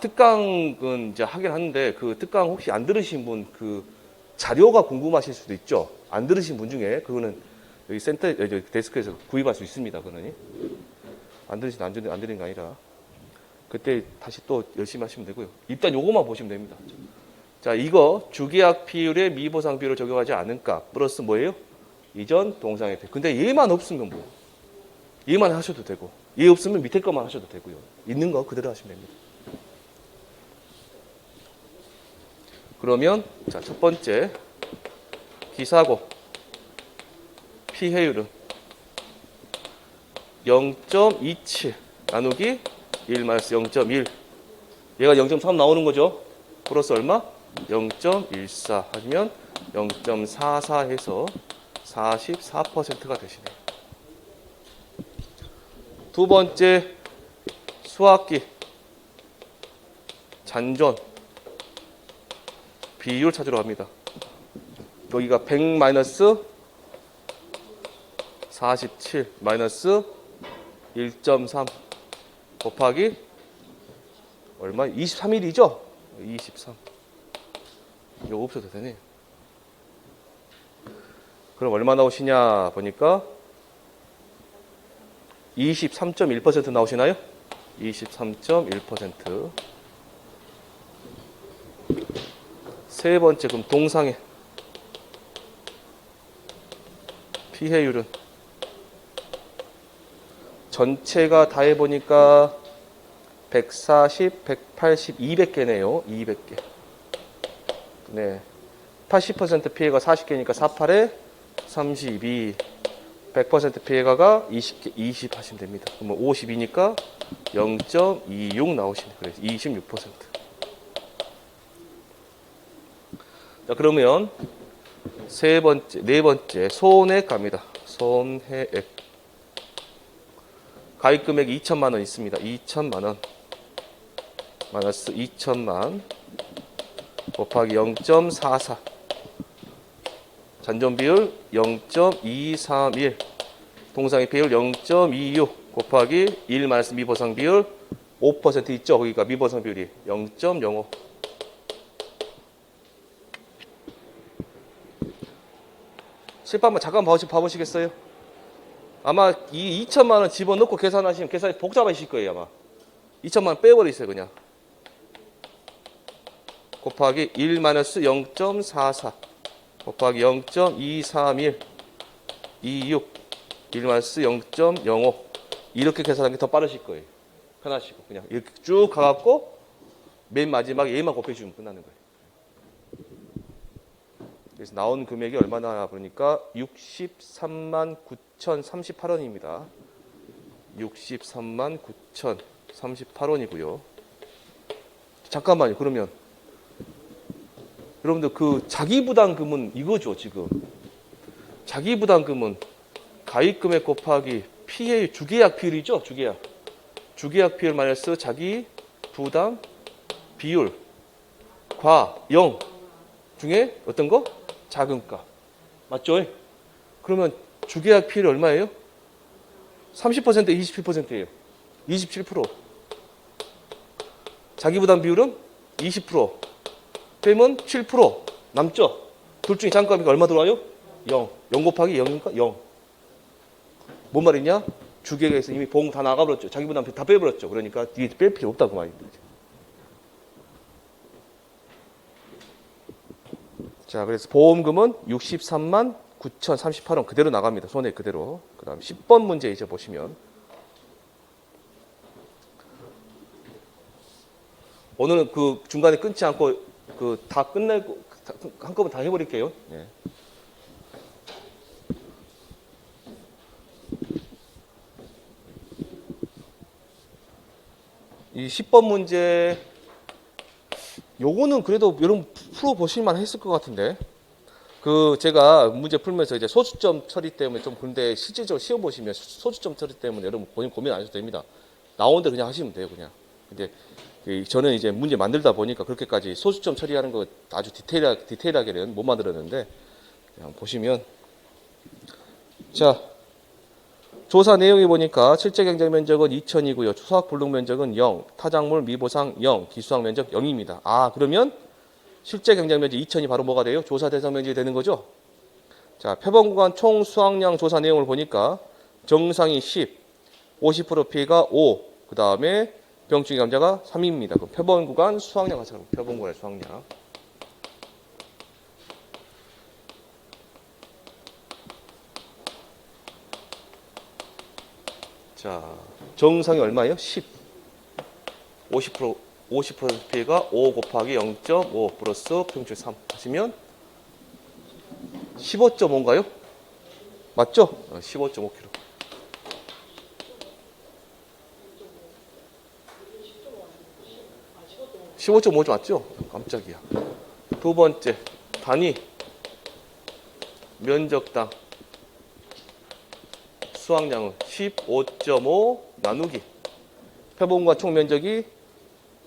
특강은 이제 하긴 하는데 그 특강 혹시 안 들으신 분 그 자료가 궁금하실 수도 있죠. 안 들으신 분 중에 그거는 여기 센터 여기 데스크에서 구입할 수 있습니다. 그거는 안 들은 게 아니라 그때 다시 또 열심히 하시면 되고요. 일단 요거만 보시면 됩니다. 자, 이거 주계약 비율에 미보상 비율을 적용하지 않은 값 플러스 뭐예요? 이전 동상의 근데 얘만 없으면 뭐 얘만 하셔도 되고 얘 없으면 밑에 것만 하셔도 되고요. 있는 거 그대로 하시면 됩니다. 그러면 자, 첫 번째 기사고 피해율은 0.27 나누기 1-0.1 얘가 0.3 나오는 거죠. 플러스 얼마? 0.14 하면 0.44 해서 44%가 되시네요. 두 번째 수학기 잔존 비율 찾으러 갑니다. 여기가 100 마이너스 47 마이너스 1.3 곱하기 얼마? 23일이죠? 23. 이거 없어도 되네. 그럼 얼마 나오시냐 보니까 23.1% 나오시나요? 23.1%. 세 번째 그럼 동상의 피해율은 전체가 다 해보니까 140, 180, 200개네요. 200개. 네. 80% 피해가 40개니까 48에 32. 100% 피해가가 20개, 20 하시면 됩니다. 그러면 52니까 0.26 나오시네. 그래서 26%. 자, 그러면 네 번째 손해액 갑니다. 손해액. 가입 금액이 2천만 원 있습니다. 2천만 원 마이너스 2천만 곱하기 0.44 잔존 비율 0.231 동상의 비율 0.26 곱하기 1 마이너스 미보상 비율 5% 있죠. 거기가 미보상 비율이 0.05 실밥 잠깐 봐보시겠어요? 아마 이 2천만 원 집어넣고 계산하시면 계산이 복잡하실 거예요. 아마 2천만 원 빼버리세요. 그냥 곱하기 1 마이너스 0.44 곱하기 0.231 26 1 마이너스 0.05 이렇게 계산하는 게 더 빠르실 거예요. 편하시고 그냥 이렇게 쭉 가갖고 맨 마지막에 얘만 곱해주면 끝나는 거예요. 그래서 나온 금액이 얼마나 보니까 63만 9,038원입니다. 63만 9,038원이고요. 잠깐만요. 그러면 여러분들 그 자기부담금은 이거죠. 지금 자기부담금은 가입금액 곱하기 피해 주계약 비율이죠. 주계약 비율 마이너스 자기부담 비율 과 0 중에 어떤 거? 작은 값. 맞죠? 그러면 주계약 비율이 얼마예요? 30%에 27%예요. 27%. 자기부담 비율은 20%. 빼면 7% 남죠? 둘 중에 장값이 얼마 들어와요? 0. 0 곱하기 0이니까 0. 뭔 말이냐? 주객에서 이미 보험 다 나가버렸죠. 자기 부담 다 빼버렸죠. 그러니까 뒤에 뺄 필요 없다 그 말입니다. 자, 그래서 보험금은 63만 9,038원 그대로 나갑니다. 손해 그대로. 그 다음 10번 문제 이제 보시면 오늘은 그 중간에 끊지 않고 그 다 끝내고 한꺼번에 다 해버릴게요. 예. 이 10번 문제 요거는 그래도 여러분 풀어보실만 했을 것 같은데 그 제가 문제 풀면서 이제 소수점 처리 때문에 좀 그런데 실질적으로 시험 보시면 소수점 처리 때문에 여러분 본인 고민 안 하셔도 됩니다. 나온 대로 그냥 하시면 돼요 그냥. 근데 저는 이제 문제 만들다 보니까 그렇게까지 소수점 처리하는 거 아주 디테일하게는 못 만들었는데 그냥 보시면 자 조사 내용이 보니까 실제 경쟁 면적은 2,000이고요. 수학 불능 면적은 0, 타작물 미보상 0, 기수학 면적 0입니다. 아 그러면 실제 경쟁 면적 2,000이 바로 뭐가 돼요? 조사 대상 면적이 되는 거죠. 자 표본 구간 총 수확량 조사 내용을 보니까 정상이 10, 50% 피해가 5, 그 다음에 병충해 감자가 3입니다. 그럼 표본 구간 수확량 같이 하면 표본 구간의 수확량. 자, 정상이 얼마예요? 10. 50% 피해가 5 곱하기 0.5 플러스 평균 3 하시면 15.5인가요? 맞죠? 15.5kg. 15.5죠 맞죠? 깜짝이야. 두 번째 단위 면적당 수확량은 15.5 나누기 표본과 총 면적이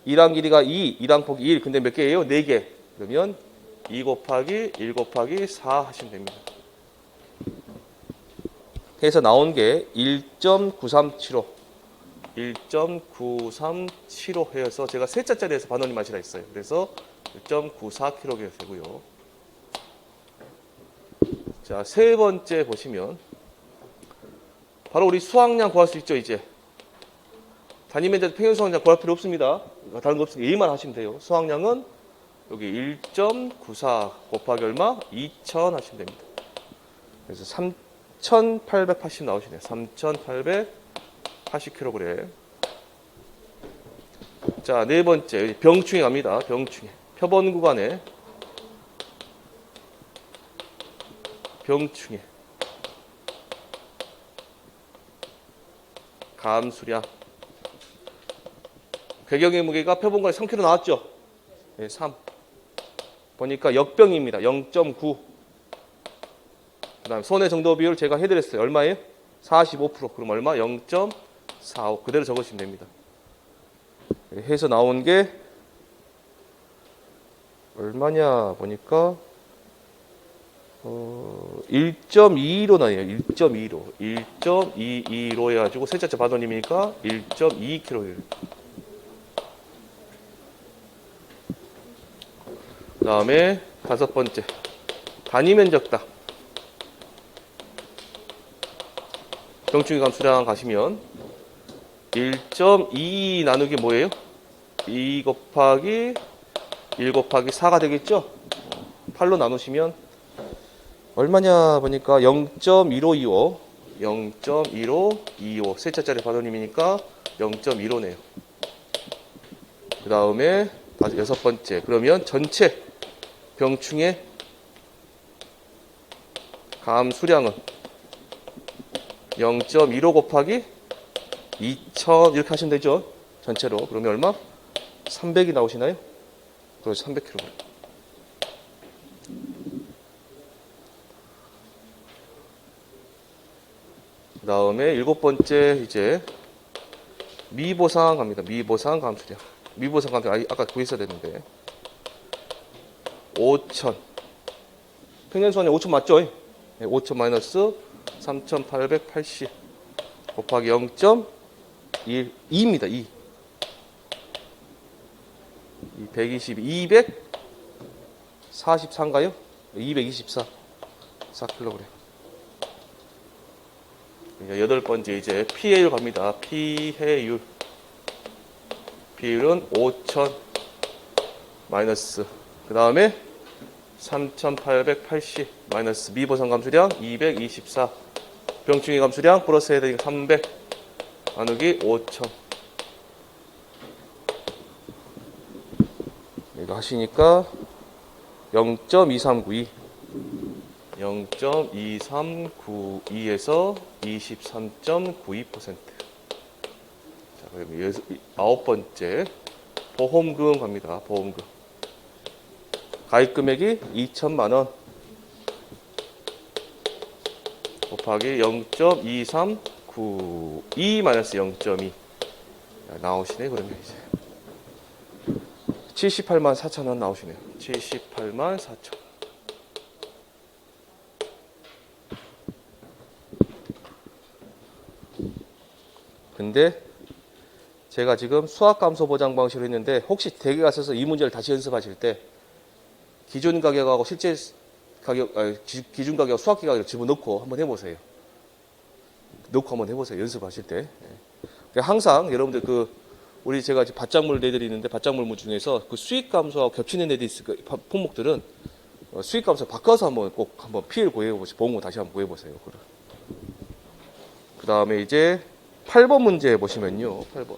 1항 길이가 2, 1항 폭이 1. 근데 몇 개예요? 4개. 그러면 2 곱하기 1 곱하기 4 하시면 됩니다. 해서 나온 게 1.937호. 1.937호 해서 제가 세 자짜리에서 반원님 마시라 했어요. 그래서 1.94kg 되고요. 자, 세 번째 보시면 바로 우리 수확량 구할 수 있죠, 이제. 단위 면적 평균 수확량 구할 필요 없습니다. 다른 거 없으니까 얘만 하시면 돼요. 수확량은 여기 1.94 곱하기 얼마? 2,000 하시면 됩니다. 그래서 3,880 나오시네요. 3,880kg. 자, 네 번째 병충해 갑니다. 병충해. 표본 구간에 병충해. 감수량. 괴경의 무게가 표본구간에 3kg 나왔죠? 네, 3. 보니까 역병입니다. 0.9. 그 다음에 손해 정도 비율 제가 해드렸어요. 얼마예요? 45%. 그럼 얼마? 0.45. 그대로 적으시면 됩니다. 해서 나온 게 얼마냐 보니까 1.22로 나뉘어요. 1.25. 1.22로 해가지고 세자째 반원님이니까 1.2kg. 그 다음에 다섯 번째 단위 면적당 병충해 감수량 가시면 1.22 나누기 뭐예요? 2 곱하기 1 곱하기 4가 되겠죠? 8로 나누시면 얼마냐 보니까 0.1525 0.1525 세차짜리 반원님이니까 0.15네요. 그 다음에 여섯 번째 그러면 전체 병충해 감수량은 0.15 곱하기 2,000 이렇게 하시면 되죠. 전체로. 그러면 얼마? 300이 나오시나요? 그래서 300kg. 그 다음에 일곱 번째 이제 미보상 갑니다. 미보상 감수량. 미보상 감수량 아까 구했어야 되는데 5,000 평균수완이 5,000 맞죠? 네, 5,000 마이너스 3,880 곱하기 0.2입니다. 2. 120, 244인가요? 224. 4kg. 이제 여덟 번째 이제 피해율 갑니다. 피해율. 비율은 5,000 마이너스. 그 다음에 3,880 마이너스 미보상 감수량 224. 병충해 감수량 플러스 해야 되니까 300 나누기 5,000. 이거 하시니까 0.2392. 0.2392에서 23.92%. 자, 그럼 아홉 번째 보험금 갑니다. 보험금. 가입 금액이 2천만 원 곱하기 0.2392 마이너스 0.2 나오시네. 그러면 이제 78만 4천 원 나오시네요. 78만 4천. 근데 제가 지금 수학감소 보장 방식으로 했는데 혹시 댁에 가셔서 이 문제를 다시 연습하실 때 기존 가격하고 실제 가격, 기준 가격, 수학기 가격을 집어넣고 한번 해보세요. 넣고 한번 해보세요. 연습하실 때. 그러니까 항상 여러분들 우리 제가 밭작물 내드리는데 밭작물 중에서 그 수익 감소하고 겹치는 애들이 있을 거예요. 품목들은 수익 감소 바꿔서 꼭 한번 피해를 구해보시고 보험금 다시 한번 구해보세요. 그 다음에 이제 8번 문제 보시면요. 8번.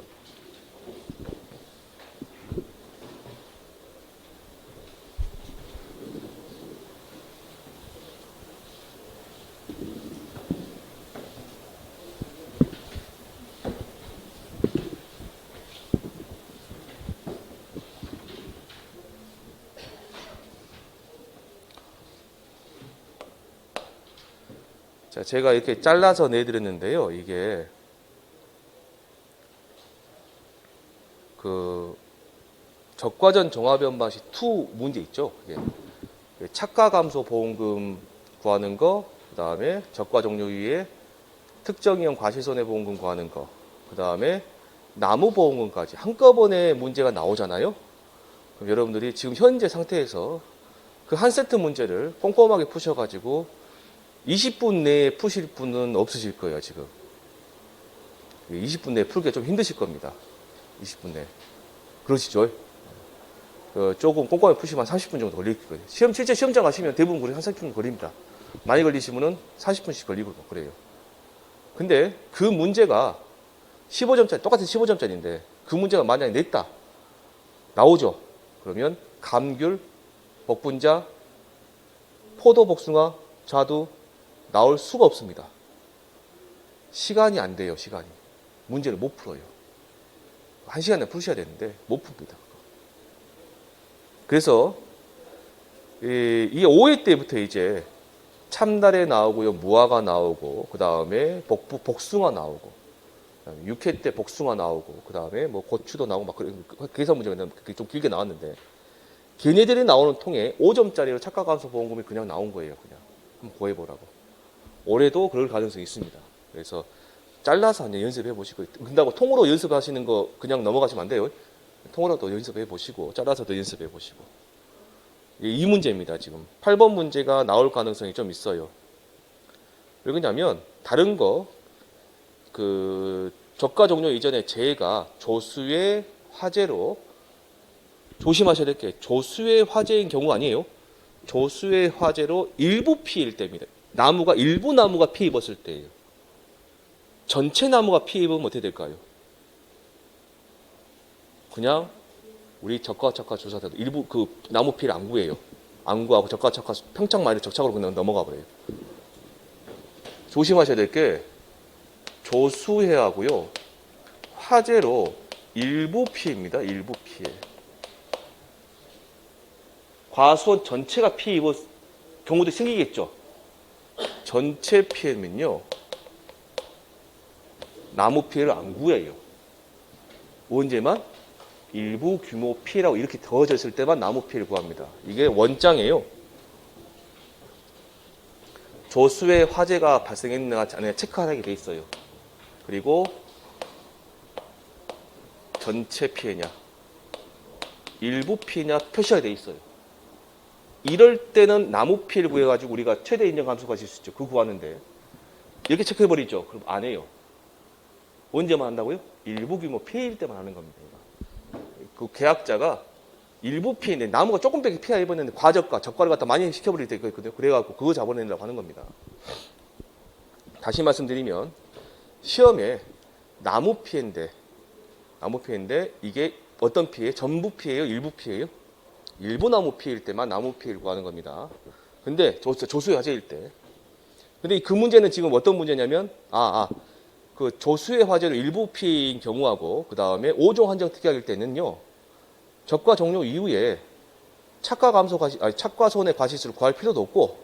자, 제가 이렇게 잘라서 내드렸는데요. 이게 적과전 종합연 방식 2 문제 있죠. 그게 착가 감소 보험금 구하는 거, 그 다음에 적과 종료 이후에 특정이용 과실손해 보험금 구하는 거, 그 다음에 나무 보험금까지 한꺼번에 문제가 나오잖아요. 그럼 여러분들이 지금 현재 상태에서 그 한 세트 문제를 꼼꼼하게 푸셔가지고 20분 내에 푸실 분은 없으실 거예요, 지금. 20분 내에 풀기가 좀 힘드실 겁니다. 20분 내에. 그러시죠? 조금 꼼꼼히 푸시면 30분 정도 걸릴 거예요. 실제 시험장 가시면 대부분 그래 한 30분 걸립니다. 많이 걸리시면은 40분씩 걸리고 그래요. 근데 그 문제가 15점짜리, 똑같은 15점짜리인데 그 문제가 만약에 냈다. 나오죠? 그러면 감귤, 복분자, 포도, 복숭아, 자두, 나올 수가 없습니다. 시간이 안 돼요. 시간이. 문제를 못 풀어요. 1시간에 푸셔야 되는데 못 풉니다. 그래서 이게 5회 때부터 이제 참다래 나오고요. 무화과 나오고 그 다음에 복숭아 나오고 6회 때 복숭아 나오고 그 다음에 뭐 고추도 나오고 막 계산 문제가 좀 길게 나왔는데 걔네들이 나오는 통에 5점짜리로 착가감소 보험금이 그냥 나온 거예요. 그냥 한번 구해보라고. 올해도 그럴 가능성이 있습니다. 그래서 잘라서 이제 연습해 보시고, 근다고 통으로 연습하시는 거 그냥 넘어가시면 안 돼요. 통으로도 연습해 보시고, 잘라서도 연습해 보시고. 이 문제입니다. 지금 8번 문제가 나올 가능성이 좀 있어요. 왜 그러냐면 다른 거 저가 종료 이전에 재해가 조수의 화재로 조심하셔야 될 게 조수의 화재인 경우 아니에요. 조수의 화재로 일부 피해일 때입니다. 일부 나무가 피해 입었을 때예요. 전체 나무가 피해 입으면 어떻게 될까요? 그냥 우리 적과 조사자도 일부 나무 피해를 안 구해요. 안 구하고 적과 평창 마일을 적착으로 그냥 넘어가 버려요. 조심하셔야 될 게 조수해하고요. 화재로 일부 피해입니다. 일부 피해. 과수원 전체가 피해 입을 경우도 생기겠죠. 전체 피해면요. 나무 피해를 안 구해요. 언제만? 일부 규모 피해라고 이렇게 더해져 있을 때만 나무 피해를 구합니다. 이게 원장이에요. 조수의 화재가 발생했느냐 아니냐 체크하게 돼 있어요. 그리고 전체 피해냐, 일부 피해냐 표시가 돼 있어요. 이럴 때는 나무 피해를 구해가지고 우리가 최대 인정 감소 가질 수 있죠. 그거 구하는데 이렇게 체크해버리죠. 그럼 안 해요. 언제만 한다고요? 일부 규모 피해일 때만 하는 겁니다. 그 계약자가 일부 피해인데 나무가 조금밖에 피해 입었는데 과적과 적과를 갖다 많이 시켜버릴 때가 있거든요. 그래갖고 그거 잡아내려고 하는 겁니다. 다시 말씀드리면 시험에 나무 피해인데 이게 어떤 피해? 전부 피해예요? 일부 피해예요? 일부 나무 피해일 때만 나무 피해를 구하는 겁니다. 근데 조수의 화재일 때. 근데 그 문제는 지금 어떤 문제냐면 그 조수의 화재로 일부 피해인 경우하고 그 다음에 5종 한정 특약일 때는요. 적과 종료 이후에 착과 손해 과실수를 구할 필요도 없고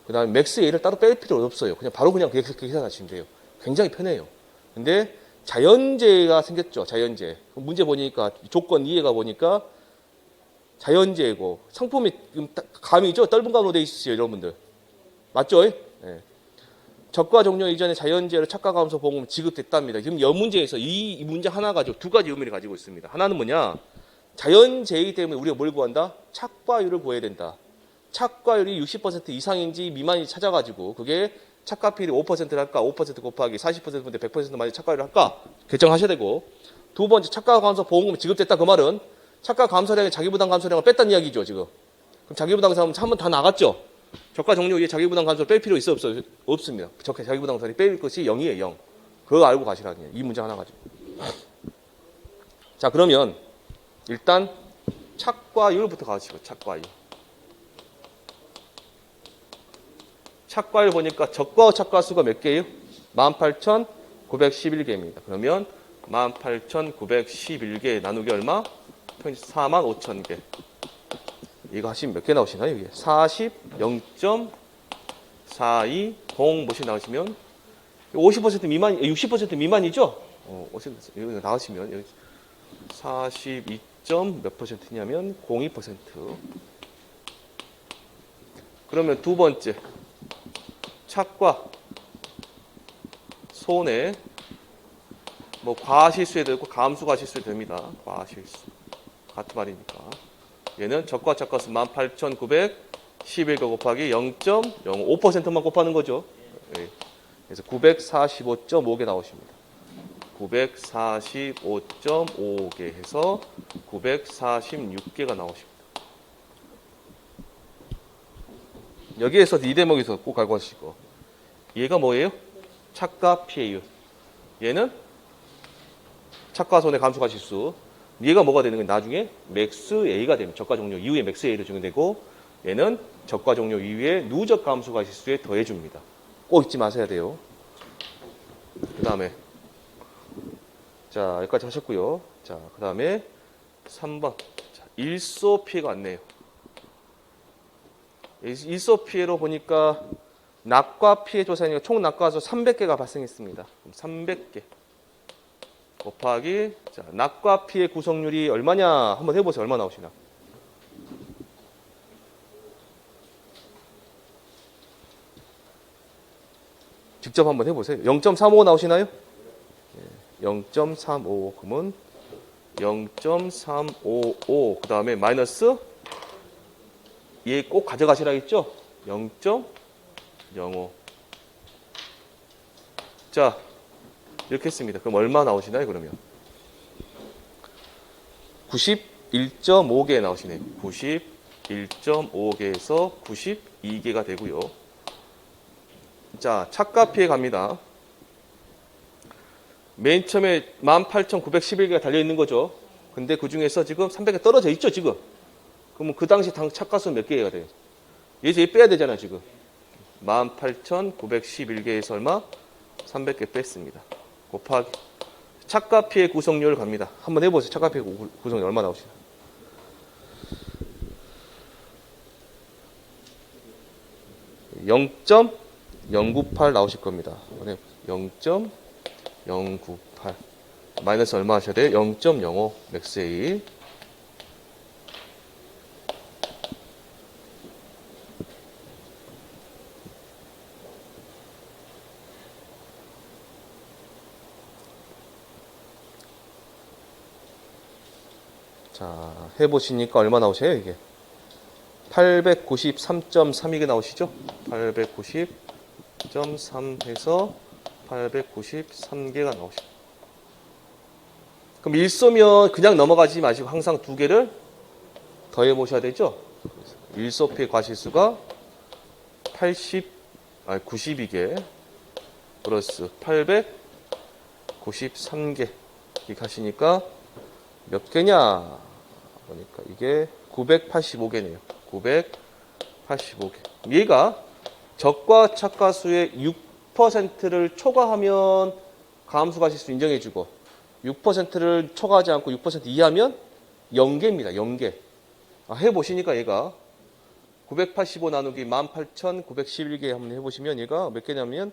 그 다음에 맥스 A를 따로 뺄 필요도 없어요. 그냥 계산하시면 돼요. 굉장히 편해요. 근데 자연재해가 생겼죠. 자연재해. 문제 보니까 조건 이해가 보니까 자연재해고 상품이 감이죠. 떫은 감으로 돼 있으세요. 여러분들. 맞죠? 네. 적과 종료 이전에 자연재해로 착과 감소 보험은 지급됐답니다. 지금 이 문제에서 이 문제 하나 가지고 두 가지 의미를 가지고 있습니다. 하나는 뭐냐? 자연재해 때문에 우리가 뭘 구한다? 착과율을 구해야 된다. 착과율이 60% 이상인지 미만인지 찾아가지고 그게 착과율이 5%를 할까? 5% 곱하기 40%인데 100%만이 착과율을 할까? 결정하셔야 되고 두 번째 착과 감소 보험금이 지급됐다 그 말은 착과 감소량이 자기부담 감소량을 뺐다는 이야기죠 지금. 그럼 자기부담 감소하면 한번 다 나갔죠. 적과 종료 이후에 자기부담 감소를 뺄 필요 있어 없어요? 없습니다. 자기부담 감소를 뺄 것이 0이에요 0. 그거 알고 가시라는 얘기예요. 이 문제 하나 가지고. 자 그러면 일단 착과율부터 가시고 착과율. 착과율 보니까 적과 착과수가 몇 개예요? 18,911개입니다. 그러면 18,911개 나누기 얼마? 45,000개. 이거 하시면 몇 개 나오시나요? 이게 40.0.420 뭐씩 나오시면 50% 미만, 60% 미만이죠? 50% 여기 나오시면 여기 42. 몇 퍼센트냐면 02%. 그러면 두 번째 착과 손해 뭐 과실수에도 있고 감수 과실수에도 됩니다. 과실수 같은 말이니까 얘는 적과 착과수 18,911개 곱하기 0.05%만 곱하는 거죠. 그래서 945.5개 나오십니다. 945.5개 해서 946개가 나오십니다. 여기에서 이 대목에서 꼭 알고 하시고 얘가 뭐예요? 착과 피해율. 얘는 착과 손해 감수 과실수. 얘가 뭐가 되는 거예요? 나중에 맥스 A가 됩니다. 적과 종료 이후에 맥스 A로 적용되고 얘는 적과 종료 이후에 누적 감수 과실수에 더해 줍니다. 꼭 잊지 마셔야 돼요. 그 다음에 자, 여기까지 하셨고요. 자, 그 다음에 3번. 자, 일소 피해가 왔네요. 일소 피해로 보니까 낙과 피해 조사니까 총 낙과수 300개가 발생했습니다. 그럼 300개 곱하기 자, 낙과 피해 구성률이 얼마냐? 한번 해보세요. 얼마 나오시나? 직접 한번 해보세요. 0.35 나오시나요? 0.35 그러면 0.355 그 다음에 마이너스 얘 꼭 가져가시라 했죠? 0.05 자 이렇게 했습니다. 그럼 얼마 나오시나요? 그러면 91.5개 나오시네요. 91.5개에서 92개가 되고요. 자 착과 피해 갑니다. 맨 처음에 18,911개가 달려있는 거죠. 근데 그 중에서 지금 300개 떨어져 있죠, 지금. 그러면 그 당시 착과수 몇 개가 돼요? 얘에서 얘 빼야 되잖아요, 지금. 18,911개에서 얼마? 300개 뺐습니다. 곱하기. 착과 피해 구성률 갑니다. 한번 해보세요. 착과 피해 구성률 얼마 나오시나? 0.098 나오실 겁니다. 0.098 마이너스 얼마 하셔야 돼요? 0.05 맥스 A. 자, 해보시니까 얼마 나오세요, 이게? 893.32개 나오시죠? 893.32 0.3 해서 893개가 나오십니다. 그럼 일소면 그냥 넘어가지 마시고 항상 두 개를 더해 보셔야 되죠. 일소피의 과실수가 92개 플러스 893개 이렇게 하시니까 몇 개냐 보니까 이게 985개네요. 985개. 얘가 적과 착과수의 6%를 초과하면 가함수과실수 인정해주고 6%를 초과하지 않고 6% 이하면 0개입니다. 0개. 해보시니까 얘가 985 나누기 18,911개 한번 해보시면 얘가 몇 개냐면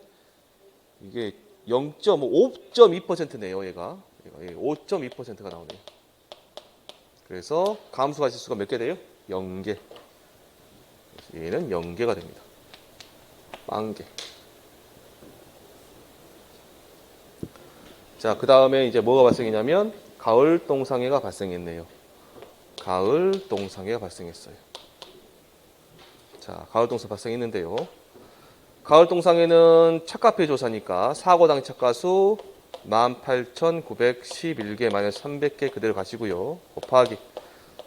이게 5.2%네요. 얘가 5.2%가 나오네요. 그래서 가함수과실수가 몇 개 돼요? 0개. 얘는 0개가 됩니다. 빵개. 자, 그 다음에 이제 뭐가 발생했냐면 가을 동상해가 발생했네요. 가을 동상해가 발생했어요. 자, 가을 동상 발생했는데요. 가을 동상해는 착과피 조사니까 사고당 착과수 18,911개 마이너스 300개 그대로 가시고요. 곱하기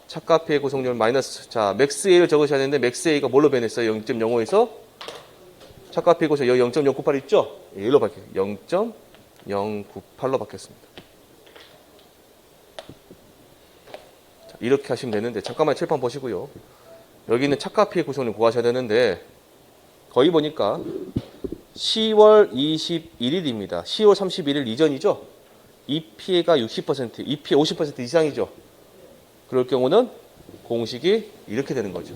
착과피의 구성률 마이너스, 자, 맥스 A를 적으셔야 되는데 맥스 A가 뭘로 변했어요? 0.05에서 착과피의 구성 여기 0.098 있죠? 얘로 바뀌어요. 0.098로 바뀌었습니다. 자, 이렇게 하시면 되는데 잠깐만 칠판 보시고요. 여기 있는 착과피의 구성률 구하셔야 되는데 거의 보니까 10월 21일입니다. 10월 31일 이전이죠? 이 피해가 60%, 이 피해 50% 이상이죠? 그럴 경우는 공식이 이렇게 되는 거죠.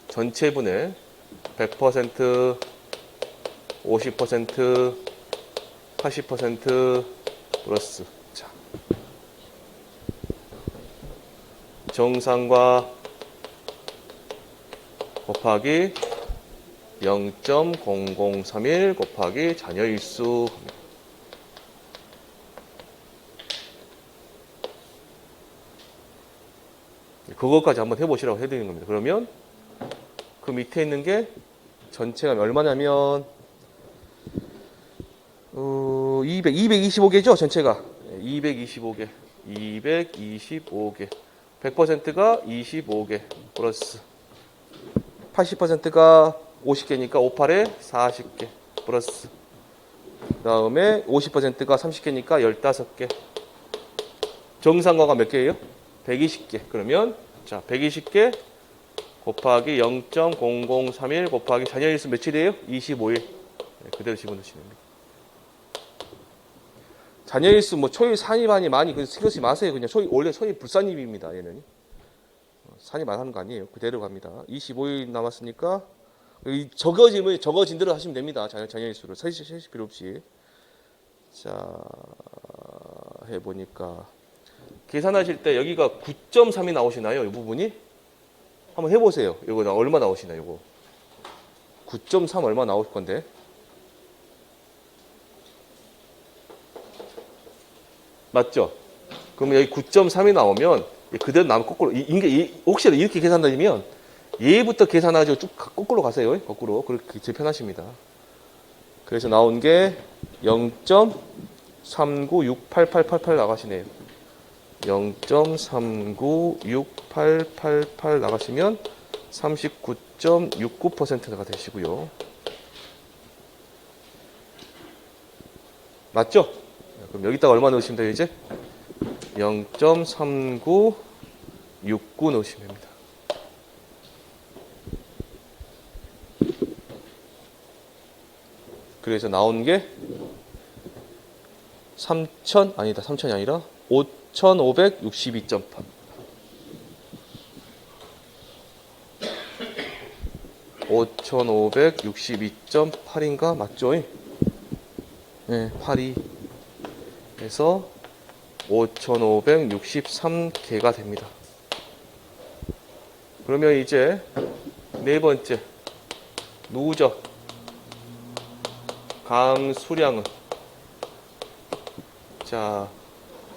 전체분의 100%, 50%, 80% 플러스, 자, 정상과 곱하기 0.0031 곱하기 잔여일수. 그것까지 한번 해보시라고 해드리는 겁니다. 그러면 그 밑에 있는 게 전체가 얼마냐면 225개죠 전체가. 225개 225개 100%가 25개 플러스 80%가 50개니까 58에 40개 플러스 그 다음에 50%가 30개니까 15개. 정상과가 몇 개예요? 120개. 그러면 자 120개 곱하기 0.0031 곱하기 잔여일수 며칠이에요? 25일. 네, 그대로 집어넣으시면 됩니다. 잔여일수 뭐 초일 산입하니 많이 그러지 마세요. 그냥 원래 초일 불산입입니다. 얘는 산입 안 하는 거 아니에요. 그대로 갑니다. 25일 남았으니까 적어지면 적어진 대로 하시면 됩니다. 잔여일수를 세실 필요 없이. 자 해보니까 계산하실 때 여기가 9.3이 나오시나요? 이 부분이? 한번 해보세요. 이거 얼마 나오시나요? 이거 9.3 얼마 나올 건데? 맞죠? 그러면 여기 9.3이 나오면 그대로 나면 거꾸로 혹시라도 이렇게 계산하시면 얘부터 계산하시고 쭉 거꾸로 가세요. 거꾸로. 그렇게 제일 편하십니다. 그래서 나온 게 0.396888 나가시네요. 0.396888 나가시면 39.69%가 되시고요. 맞죠? 그럼 여기다가 얼마 넣으시면 돼요, 이제? 0.3969 넣으시면 됩니다. 그래서 나온 게 3,000, 아니다, 3,000이 아니라 5,562.8. 5,562.8인가? 맞죠? 네, 8이. 그래서 5,563개가 됩니다. 그러면 이제 네 번째 누적 감수량은, 자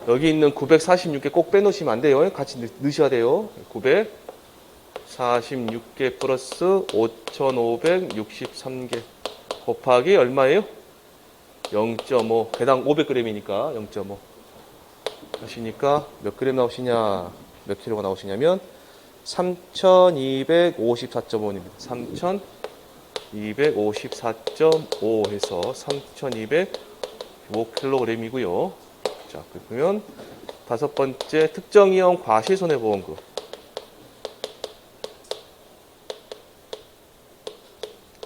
여기 있는 946개 꼭 빼놓으시면 안 돼요. 같이 넣으셔야 돼요. 946개 플러스 5,563개 곱하기 얼마예요? 0.5 개당 500g이니까 0.5 하시니까 몇 그램 나오시냐, 몇 킬로가 나오시냐면 3254.5입니다. 3254.5 해서 3205kg이고요. 자, 그러면 다섯 번째 특정이용 과실손해보험금.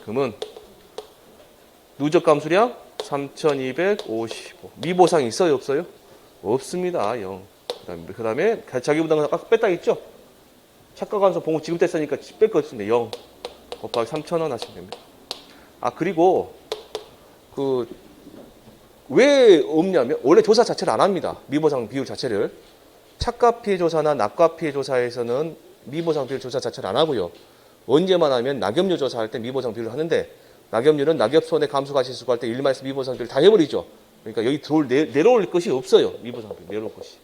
금은 누적 감수량 3255. 미보상 있어요, 없어요? 없습니다. 0. 그다음에 자기 부담금 아까 뺐다 했죠? 착가감소 보고 지금 뗐으니까 뺄 거 없습니다. 0 곱하기 3,000원 하시면 됩니다. 아, 그리고 왜 없냐면 원래 조사 자체를 안 합니다. 미보상 비율 자체를. 착가 피해 조사나 낙과 피해 조사에서는 미보상 비율 조사 자체를 안 하고요. 언제만 하면 낙엽률 조사할 때 미보상 비율을 하는데, 낙엽률은 낙엽손해 감수가시수고 할 때 일반에서 미보상 비율 다 해버리죠. 그러니까 여기 내려올 것이 없어요. 미보상 비율 내려올 것이.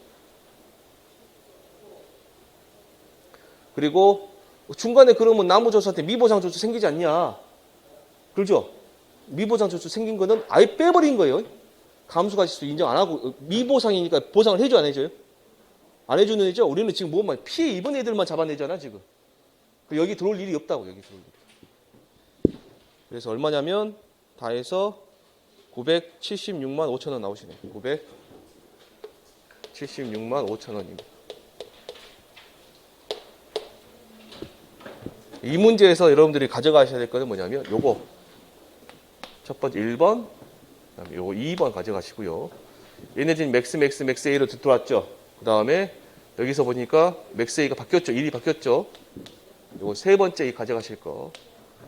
그리고 중간에 그러면 나무조사 때 미보상 조수 생기지 않냐? 그렇죠? 미보상 조수 생긴 거는 아예 빼버린 거예요. 감수가시수 인정 안 하고 미보상이니까 보상을 해줘 안 해줘요? 안 해주는 애죠? 우리는 지금 뭐만 피해 입은 애들만 잡아내잖아 지금. 여기 들어올 일이 없다고. 여기 들어올 일이. 그래서 얼마냐면 다 해서 976만 5천 원 나오시네. 976만 5천 원입니다. 이 문제에서 여러분들이 가져가셔야 될 거는 뭐냐면 요거 첫 번째 1번, 그다음에 요거 2번 가져가시고요. 얘네 지금 맥스 A로 들어왔죠. 그 다음에 여기서 보니까 맥스 A가 바뀌었죠. 1이 바뀌었죠. 요거 세 번째 이 가져가실 거.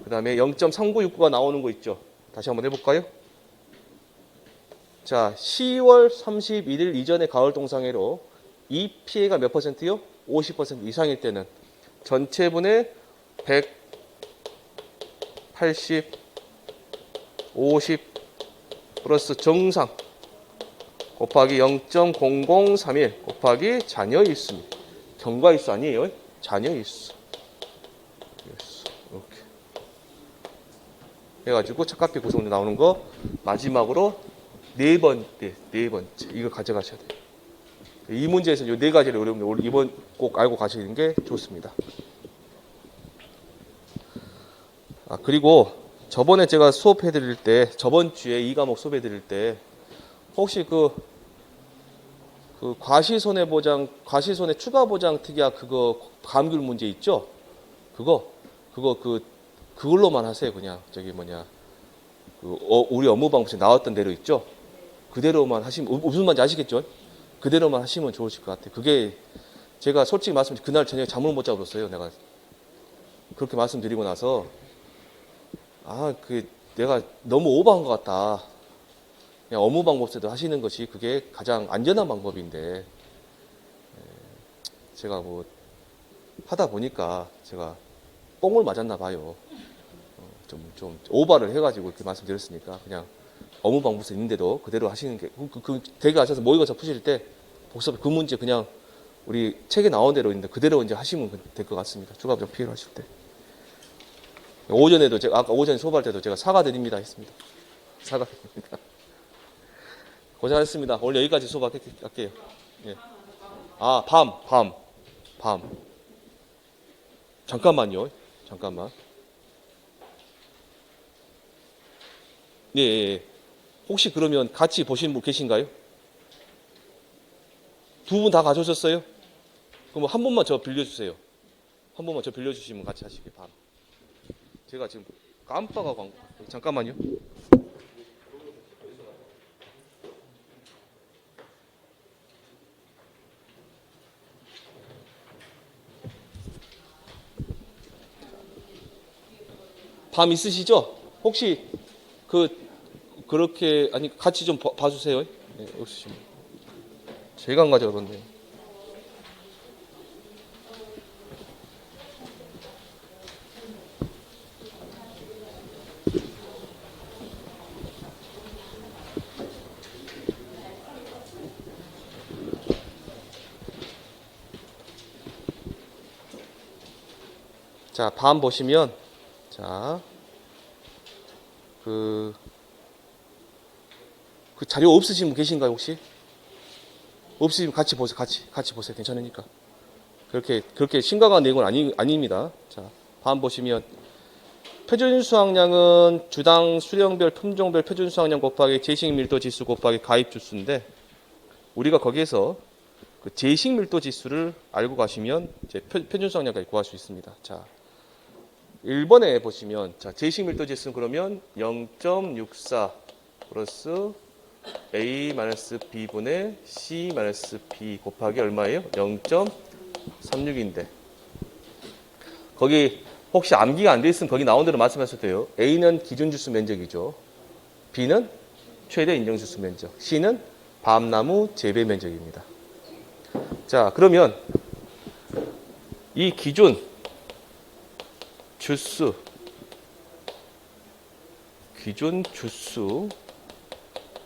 그 다음에 0.3969가 나오는 거 있죠. 다시 한번 해볼까요? 자, 10월 31일 이전의 가을 동상회로 이 피해가 몇 퍼센트요? 50% 이상일 때는 전체분의 180, 50 플러스 정상 곱하기 0.0031 곱하기 잔여일수입니다. 경과일수 아니에요. 잔여일수. 이렇게 해가지고 착각비 구성료 나오는 거 마지막으로 네 번째 이거 가져가셔야 돼요. 이 문제에서 이 네 가지를 여러분들 이번 꼭 알고 가시는 게 좋습니다. 아, 그리고 저번에 제가 수업해 드릴 때, 저번 주에 이 과목 수업해 드릴 때 혹시 그 과실손해보장, 과실손해 추가보장 특약 그거 감귤 문제 있죠? 그걸로만 하세요. 그냥 저기 우리 업무방법에 나왔던 대로 있죠? 그대로만 하시면, 무슨 말인지 아시겠죠? 그대로만 하시면 좋으실 것 같아요. 그게 제가 솔직히 말씀드리면 그날 저녁에 잠을 못 자버렸어요. 내가 그렇게 말씀드리고 나서 내가 너무 오버한 것 같다. 그냥 업무방법대로 하시는 것이 그게 가장 안전한 방법인데, 제가 하다 보니까 제가 뽕을 맞았나 봐요. 좀 오버를 해가지고 이렇게 말씀드렸으니까 그냥 업무방법에 있는데도 그대로 하시는 게, 대개 하셔서 모의고사 푸실 때 복습 그 문제 그냥 우리 책에 나온 대로 있는데 그대로 이제 하시면 될 것 같습니다. 추가보장 피해를 하실 때. 오전에도 아까 오전에 수업할 때도 제가 사과드립니다 했습니다. 사과드립니다. 고생하셨습니다. 오늘 여기까지 수업할게요. 예. 밤. 잠깐만요. 잠깐만. 예. 혹시 그러면 같이 보신 분 계신가요? 두 분 다 가져오셨어요? 그럼 한 번만 저 빌려주세요. 한 번만 저 빌려주시면 같이 하시길 바랍니다. 제가 지금 깜빡하고 잠깐만요. 밤 있으시죠? 혹시 그렇게 같이 좀 봐주세요. 네, 없으시면 제가 안 가져오던데. 자, 밤 보시면 자 그 자료 없으신 분 계신가요 혹시? 없으시면 같이 보세요. 같이 보세요. 괜찮으니까. 그렇게 심각한 내용은 아닙니다. 자, 다음 보시면 표준 수확량은 주당 수령별 품종별 표준 수확량 곱하기 제식 밀도 지수 곱하기 가입 주수인데 우리가 거기에서 그 제식 밀도 지수를 알고 가시면 이제 표준 수확량까지 구할 수 있습니다. 자, 1번에 보시면 자, 제식 밀도 지수는 그러면 0.64 플러스 A-B분의 C-B 곱하기 얼마예요? 0.36인데 거기 혹시 암기가 안 돼 있으면 거기 나온 대로 말씀하셔도 돼요. A는 기준 주수 면적이죠. B는 최대 인정 주수 면적. C는 밤나무 재배 면적입니다. 자, 그러면 이 기준 주수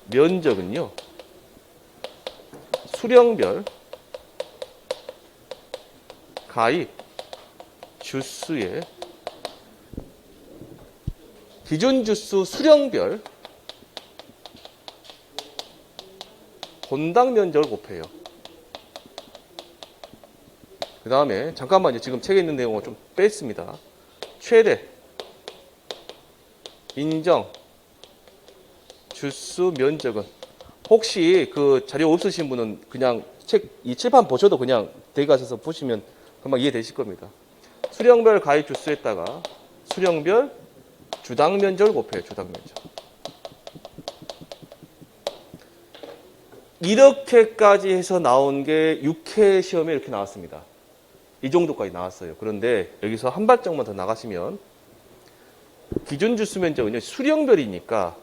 면적은요. 수령별 가입 주수의 기준 주수 수령별 본당 면적을 곱해요. 그 다음에 잠깐만요. 지금 책에 있는 내용을 좀 뺐습니다. 최대 인정 주수 면적은 혹시 그 자료 없으신 분은 그냥 이 칠판 보셔도 그냥 댁 가셔서 보시면 금방 이해되실 겁니다. 수령별 가입 주수에다가 수령별 주당 면적을 곱해요. 주당 면적. 이렇게까지 해서 나온 게 6회 시험에 이렇게 나왔습니다. 이 정도까지 나왔어요. 그런데 여기서 한 발짝만 더 나가시면 기준 주수 면적은요. 수령별이니까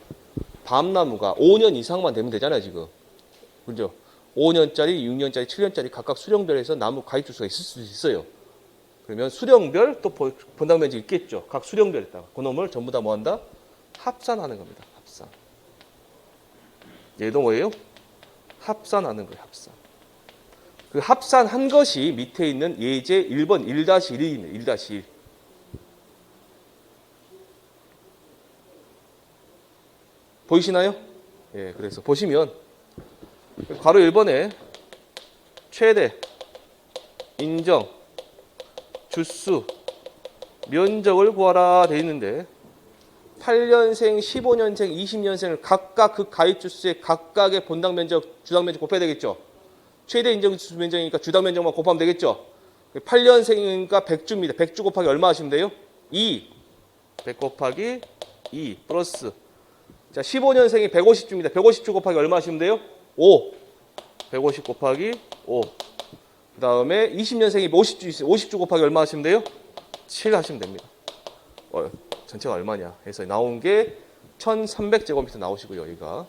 밤나무가 5년 이상만 되면 되잖아요. 지금. 그죠? 5년짜리, 6년짜리, 7년짜리 각각 수령별에서 나무 가입 주수가 있을 수 있어요. 그러면 수령별 또 본당 면적 있겠죠. 각 수령별에다가 그놈을 전부 다 뭐한다? 합산하는 겁니다. 합산. 얘도 뭐예요? 합산하는 거예요. 합산. 그 합산한 것이 밑에 있는 예제 1번 1-1입니다. 1-1. 보이시나요? 예, 그래서 보시면 괄호 1번에 최대 인정 주수 면적을 구하라 되어 있는데 8년생, 15년생, 20년생을 각각 그 가입 주수의 각각의 본당 면적, 주당 면적 곱해야 되겠죠. 최대 인정 주수 면적이니까 주당 면적만 곱하면 되겠죠. 8년생이니까 100주입니다. 100주 곱하기 얼마 하시면 돼요? 2. 100 곱하기 2 플러스 자, 15년생이 150주입니다. 150주 곱하기 얼마 하시면 돼요? 5. 150 곱하기 5. 그 다음에 20년생이 50주 있어요. 50주 곱하기 얼마 하시면 돼요? 7 하시면 됩니다. 전체가 얼마냐 해서 나온 게 1300제곱미터 나오시고요. 여기가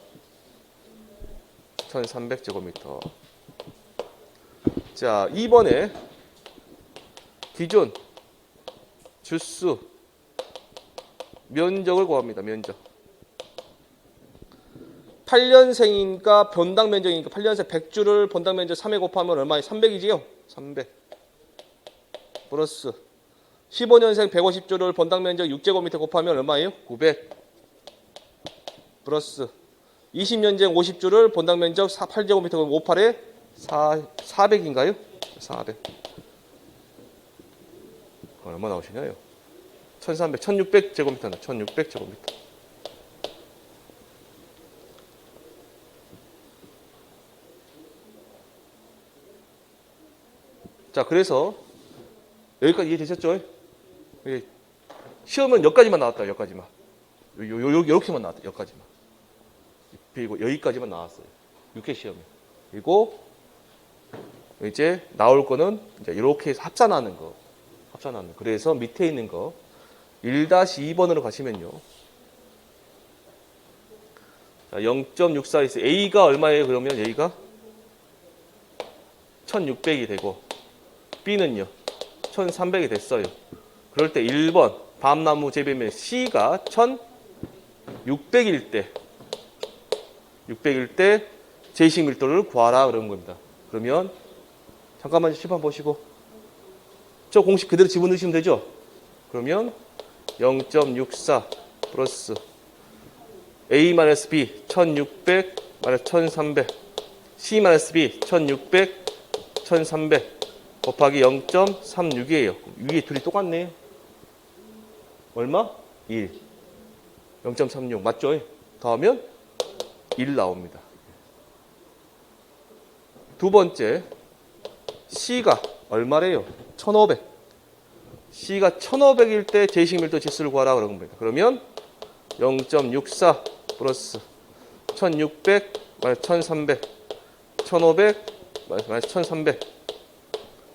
1300제곱미터. 자, 2번에 기준 주수 면적을 구합니다. 면적. 8년생이니까 본당 면적이니까 8년생 100주를 본당 면적 3에 곱하면 얼마예요? 300이지요? 300 플러스 15년생 150주를 본당 면적 6제곱미터 곱하면 얼마예요? 900 플러스 20년생 50주를 본당 면적 8제곱미터 58에 400인가요? 400 얼마 나오시나요? 1300, 1600제곱미터나 1600제곱미터. 자, 그래서 여기까지 이해되셨죠? 시험은 여기까지만 나왔다. 여기까지만. 요렇게만 나왔다. 여기까지만. 그리고 여기까지만 나왔어요. 6회 시험에. 그리고 이제 나올 거는 이제 이렇게 해서 합산하는 거. 합산하는 거. 그래서 밑에 있는 거 1-2번으로 가시면요. 자, 0.64에서 A가 얼마예요? 그러면 A가 1600이 되고 B는요. 1300이 됐어요. 그럴 때 1번 밤나무 재배면 C가 1600일 때 제식 밀도를 구하라 그런 겁니다. 그러면 잠깐만 칠판 보시고 저 공식 그대로 집어넣으시면 되죠. 그러면 0.64 플러스 A 마이너스 B 1600 마이너스 1300 C 마이너스 B 1600 1300 곱하기 0.36이에요. 위에 둘이 똑같네. 얼마? 1. 0.36 맞죠? 더하면 1 나옵니다. 두 번째 C가 얼마래요? 1500. C가 1500일 때 제식 밀도 지수를 구하라 그런 겁니다. 그러면 0.64 플러스 1600 마이너스 1300 1500 마이너스 1300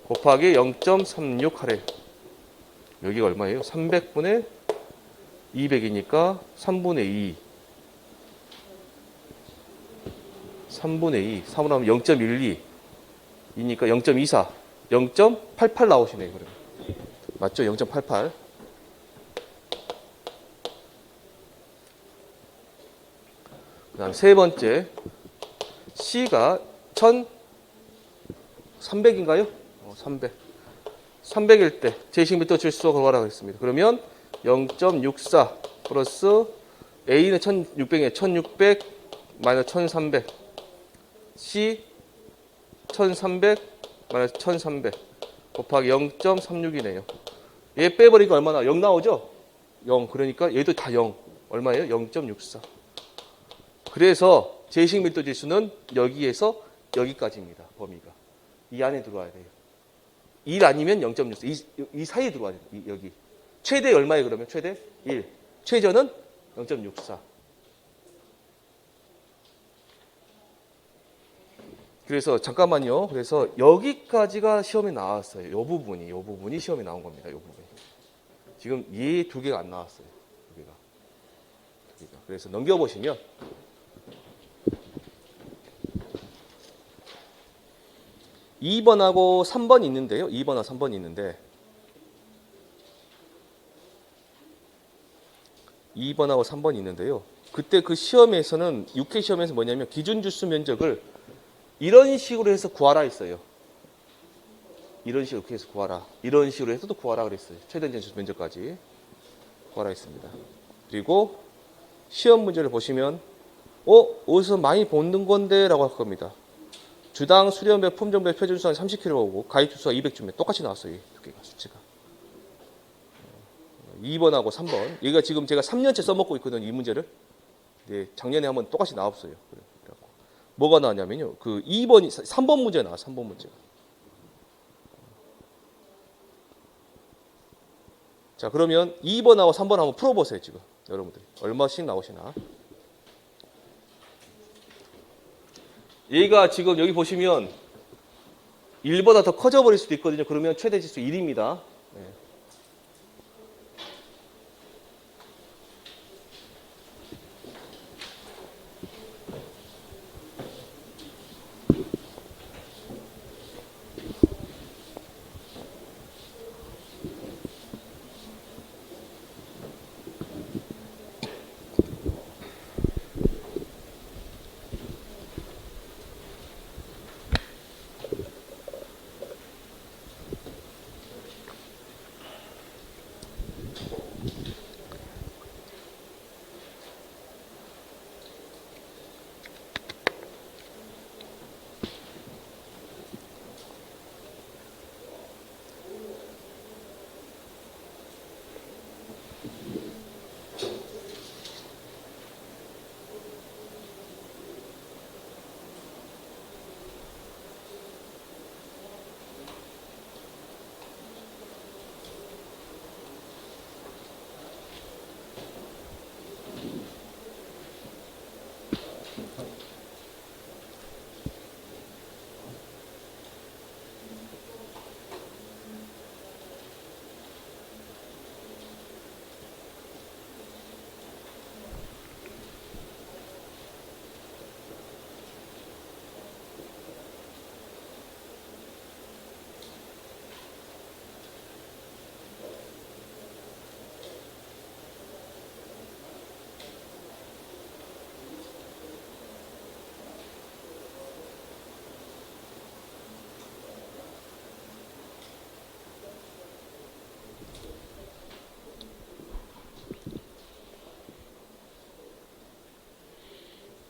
곱하기 0.36 하래요. 여기가 얼마예요? 300분의 200이니까 3분의 2. 3분의 2. 3으로 하면 0.12. 이니까 0.24. 0.88 나오시네요. 그러면. 맞죠? 0.88. 그 다음 세 번째. C가 1300인가요? 300. 300일 때 제식 밀도 지수 구하라고 했습니다. 그러면 0.64 플러스 A는 1600이에요. 1600 마이너스 1300 C 1300 마이너스 1300 곱하기 0.36이네요. 얘 빼버리니까 얼마나? 0 나오죠? 0. 그러니까 얘도 다 0. 얼마예요? 0.64. 그래서 제식 밀도 지수는 여기에서 여기까지입니다. 범위가. 이 안에 들어와야 돼요. 1 아니면 0.64. 이 사이에 들어와야 돼요. 여기. 최대 얼마예요, 그러면? 최대 1. 최저는 0.64. 그래서 잠깐만요. 그래서 여기까지가 시험에 나왔어요. 이 부분이 시험에 나온 겁니다. 이 부분이. 지금 이 두 개가 안 나왔어요. 두 개가. 그래서 넘겨보시면 2번하고 3번 있는데요. 2번하고 3번이 있는데 2번하고 3번이 있는데요. 그때 그 시험에서는 6회 시험에서 뭐냐면 기준 주수 면적을 이런 식으로 해서 구하라 했어요. 이런 식으로 해서 구하라. 이런 식으로 해서도 구하라 그랬어요. 최대 주수 면적까지 구하라 했습니다. 그리고 시험 문제를 보시면 어디서 많이 보는 건데 라고 할 겁니다. 주당 수련배 품종배 표준수가 30kg고 가입 주수가 200주면 똑같이 나왔어요. 이 두 개가 수치가. 2번하고 3번. 얘가 지금 제가 3년째 써먹고 있거든요. 이 문제를. 네, 작년에 한번 똑같이 나왔어요. 그래갖고. 뭐가 나왔냐면요. 그 2번이 3번 문제 나와. 3번 문제가. 자, 그러면 2번하고 3번 한번 풀어보세요. 지금 여러분들 얼마씩 나오시나. 얘가 지금 여기 보시면 1보다 더 커져 버릴 수도 있거든요. 그러면 최대 지수 1입니다. 네.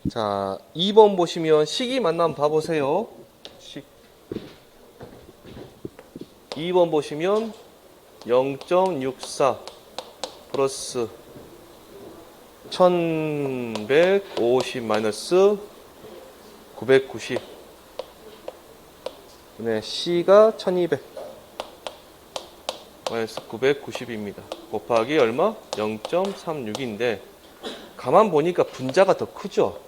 자, 2번 보시면 식이 만나면 봐보세요. 식. 2번 보시면 0.64 플러스 1150 마이너스 990. 네, C가 1200 마이너스 990입니다. 곱하기 얼마? 0.36인데 가만 보니까 분자가 더 크죠?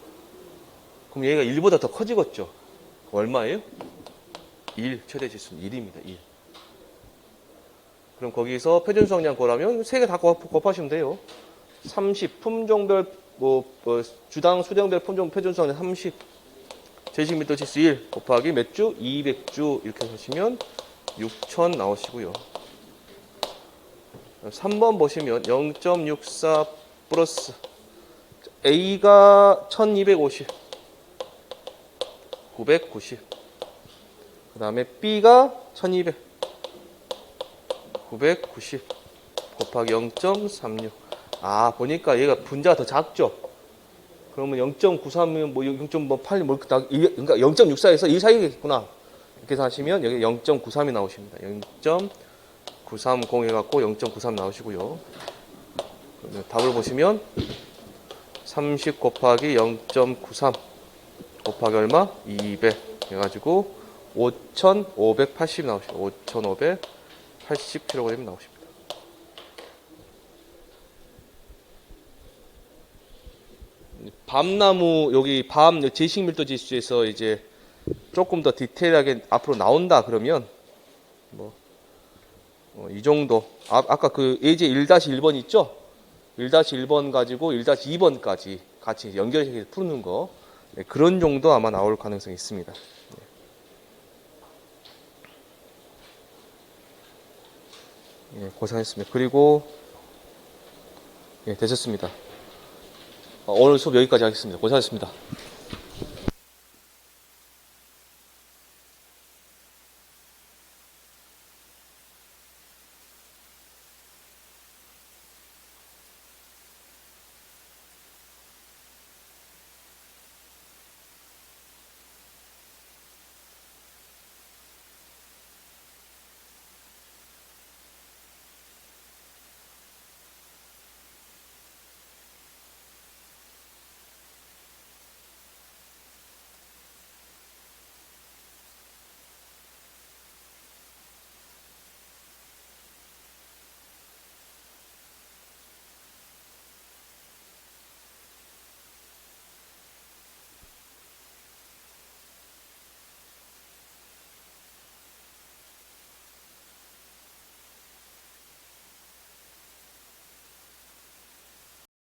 그럼 얘가 1보다 더 커지겠죠? 얼마예요? 1, 최대 지수는 1입니다. 1. 그럼 거기서 표준수확량 구하려면 3개 다 곱하시면 돼요. 30, 품종별, 주당 수량별 품종 표준수확량 30, 제곱미터 지수 1 곱하기 몇 주? 200주 이렇게 하시면 6000 나오시고요. 3번 보시면 0.64 플러스 A가 1250 990 그 다음에 B가 1200 990 곱하기 0.36. 아, 보니까 얘가 분자가 더 작죠? 그러면 0.93이면 뭐 0.8, 그러니까 0.64에서 이 사이겠구나. 이렇게 해서 하시면 여기 0.93이 나오십니다. 0.930 해갖고 0.93 나오시고요. 답을 보시면 30 곱하기 0.93 곱하기 얼마? 200 해가지고 5580 나오십니다. 5580kg 나오십니다. 밤나무 여기 밤 제식밀도 지수에서 이제 조금 더 디테일하게 앞으로 나온다 그러면 뭐 이 정도 아까 그 예제 1-1번 있죠? 1-1번 가지고 1-2번까지 같이 연결해서 푸는 거 네, 그런 정도 아마 나올 가능성이 있습니다. 네, 고생하셨습니다. 그리고 예, 되셨습니다. 오늘 수업 여기까지 하겠습니다. 고생하셨습니다.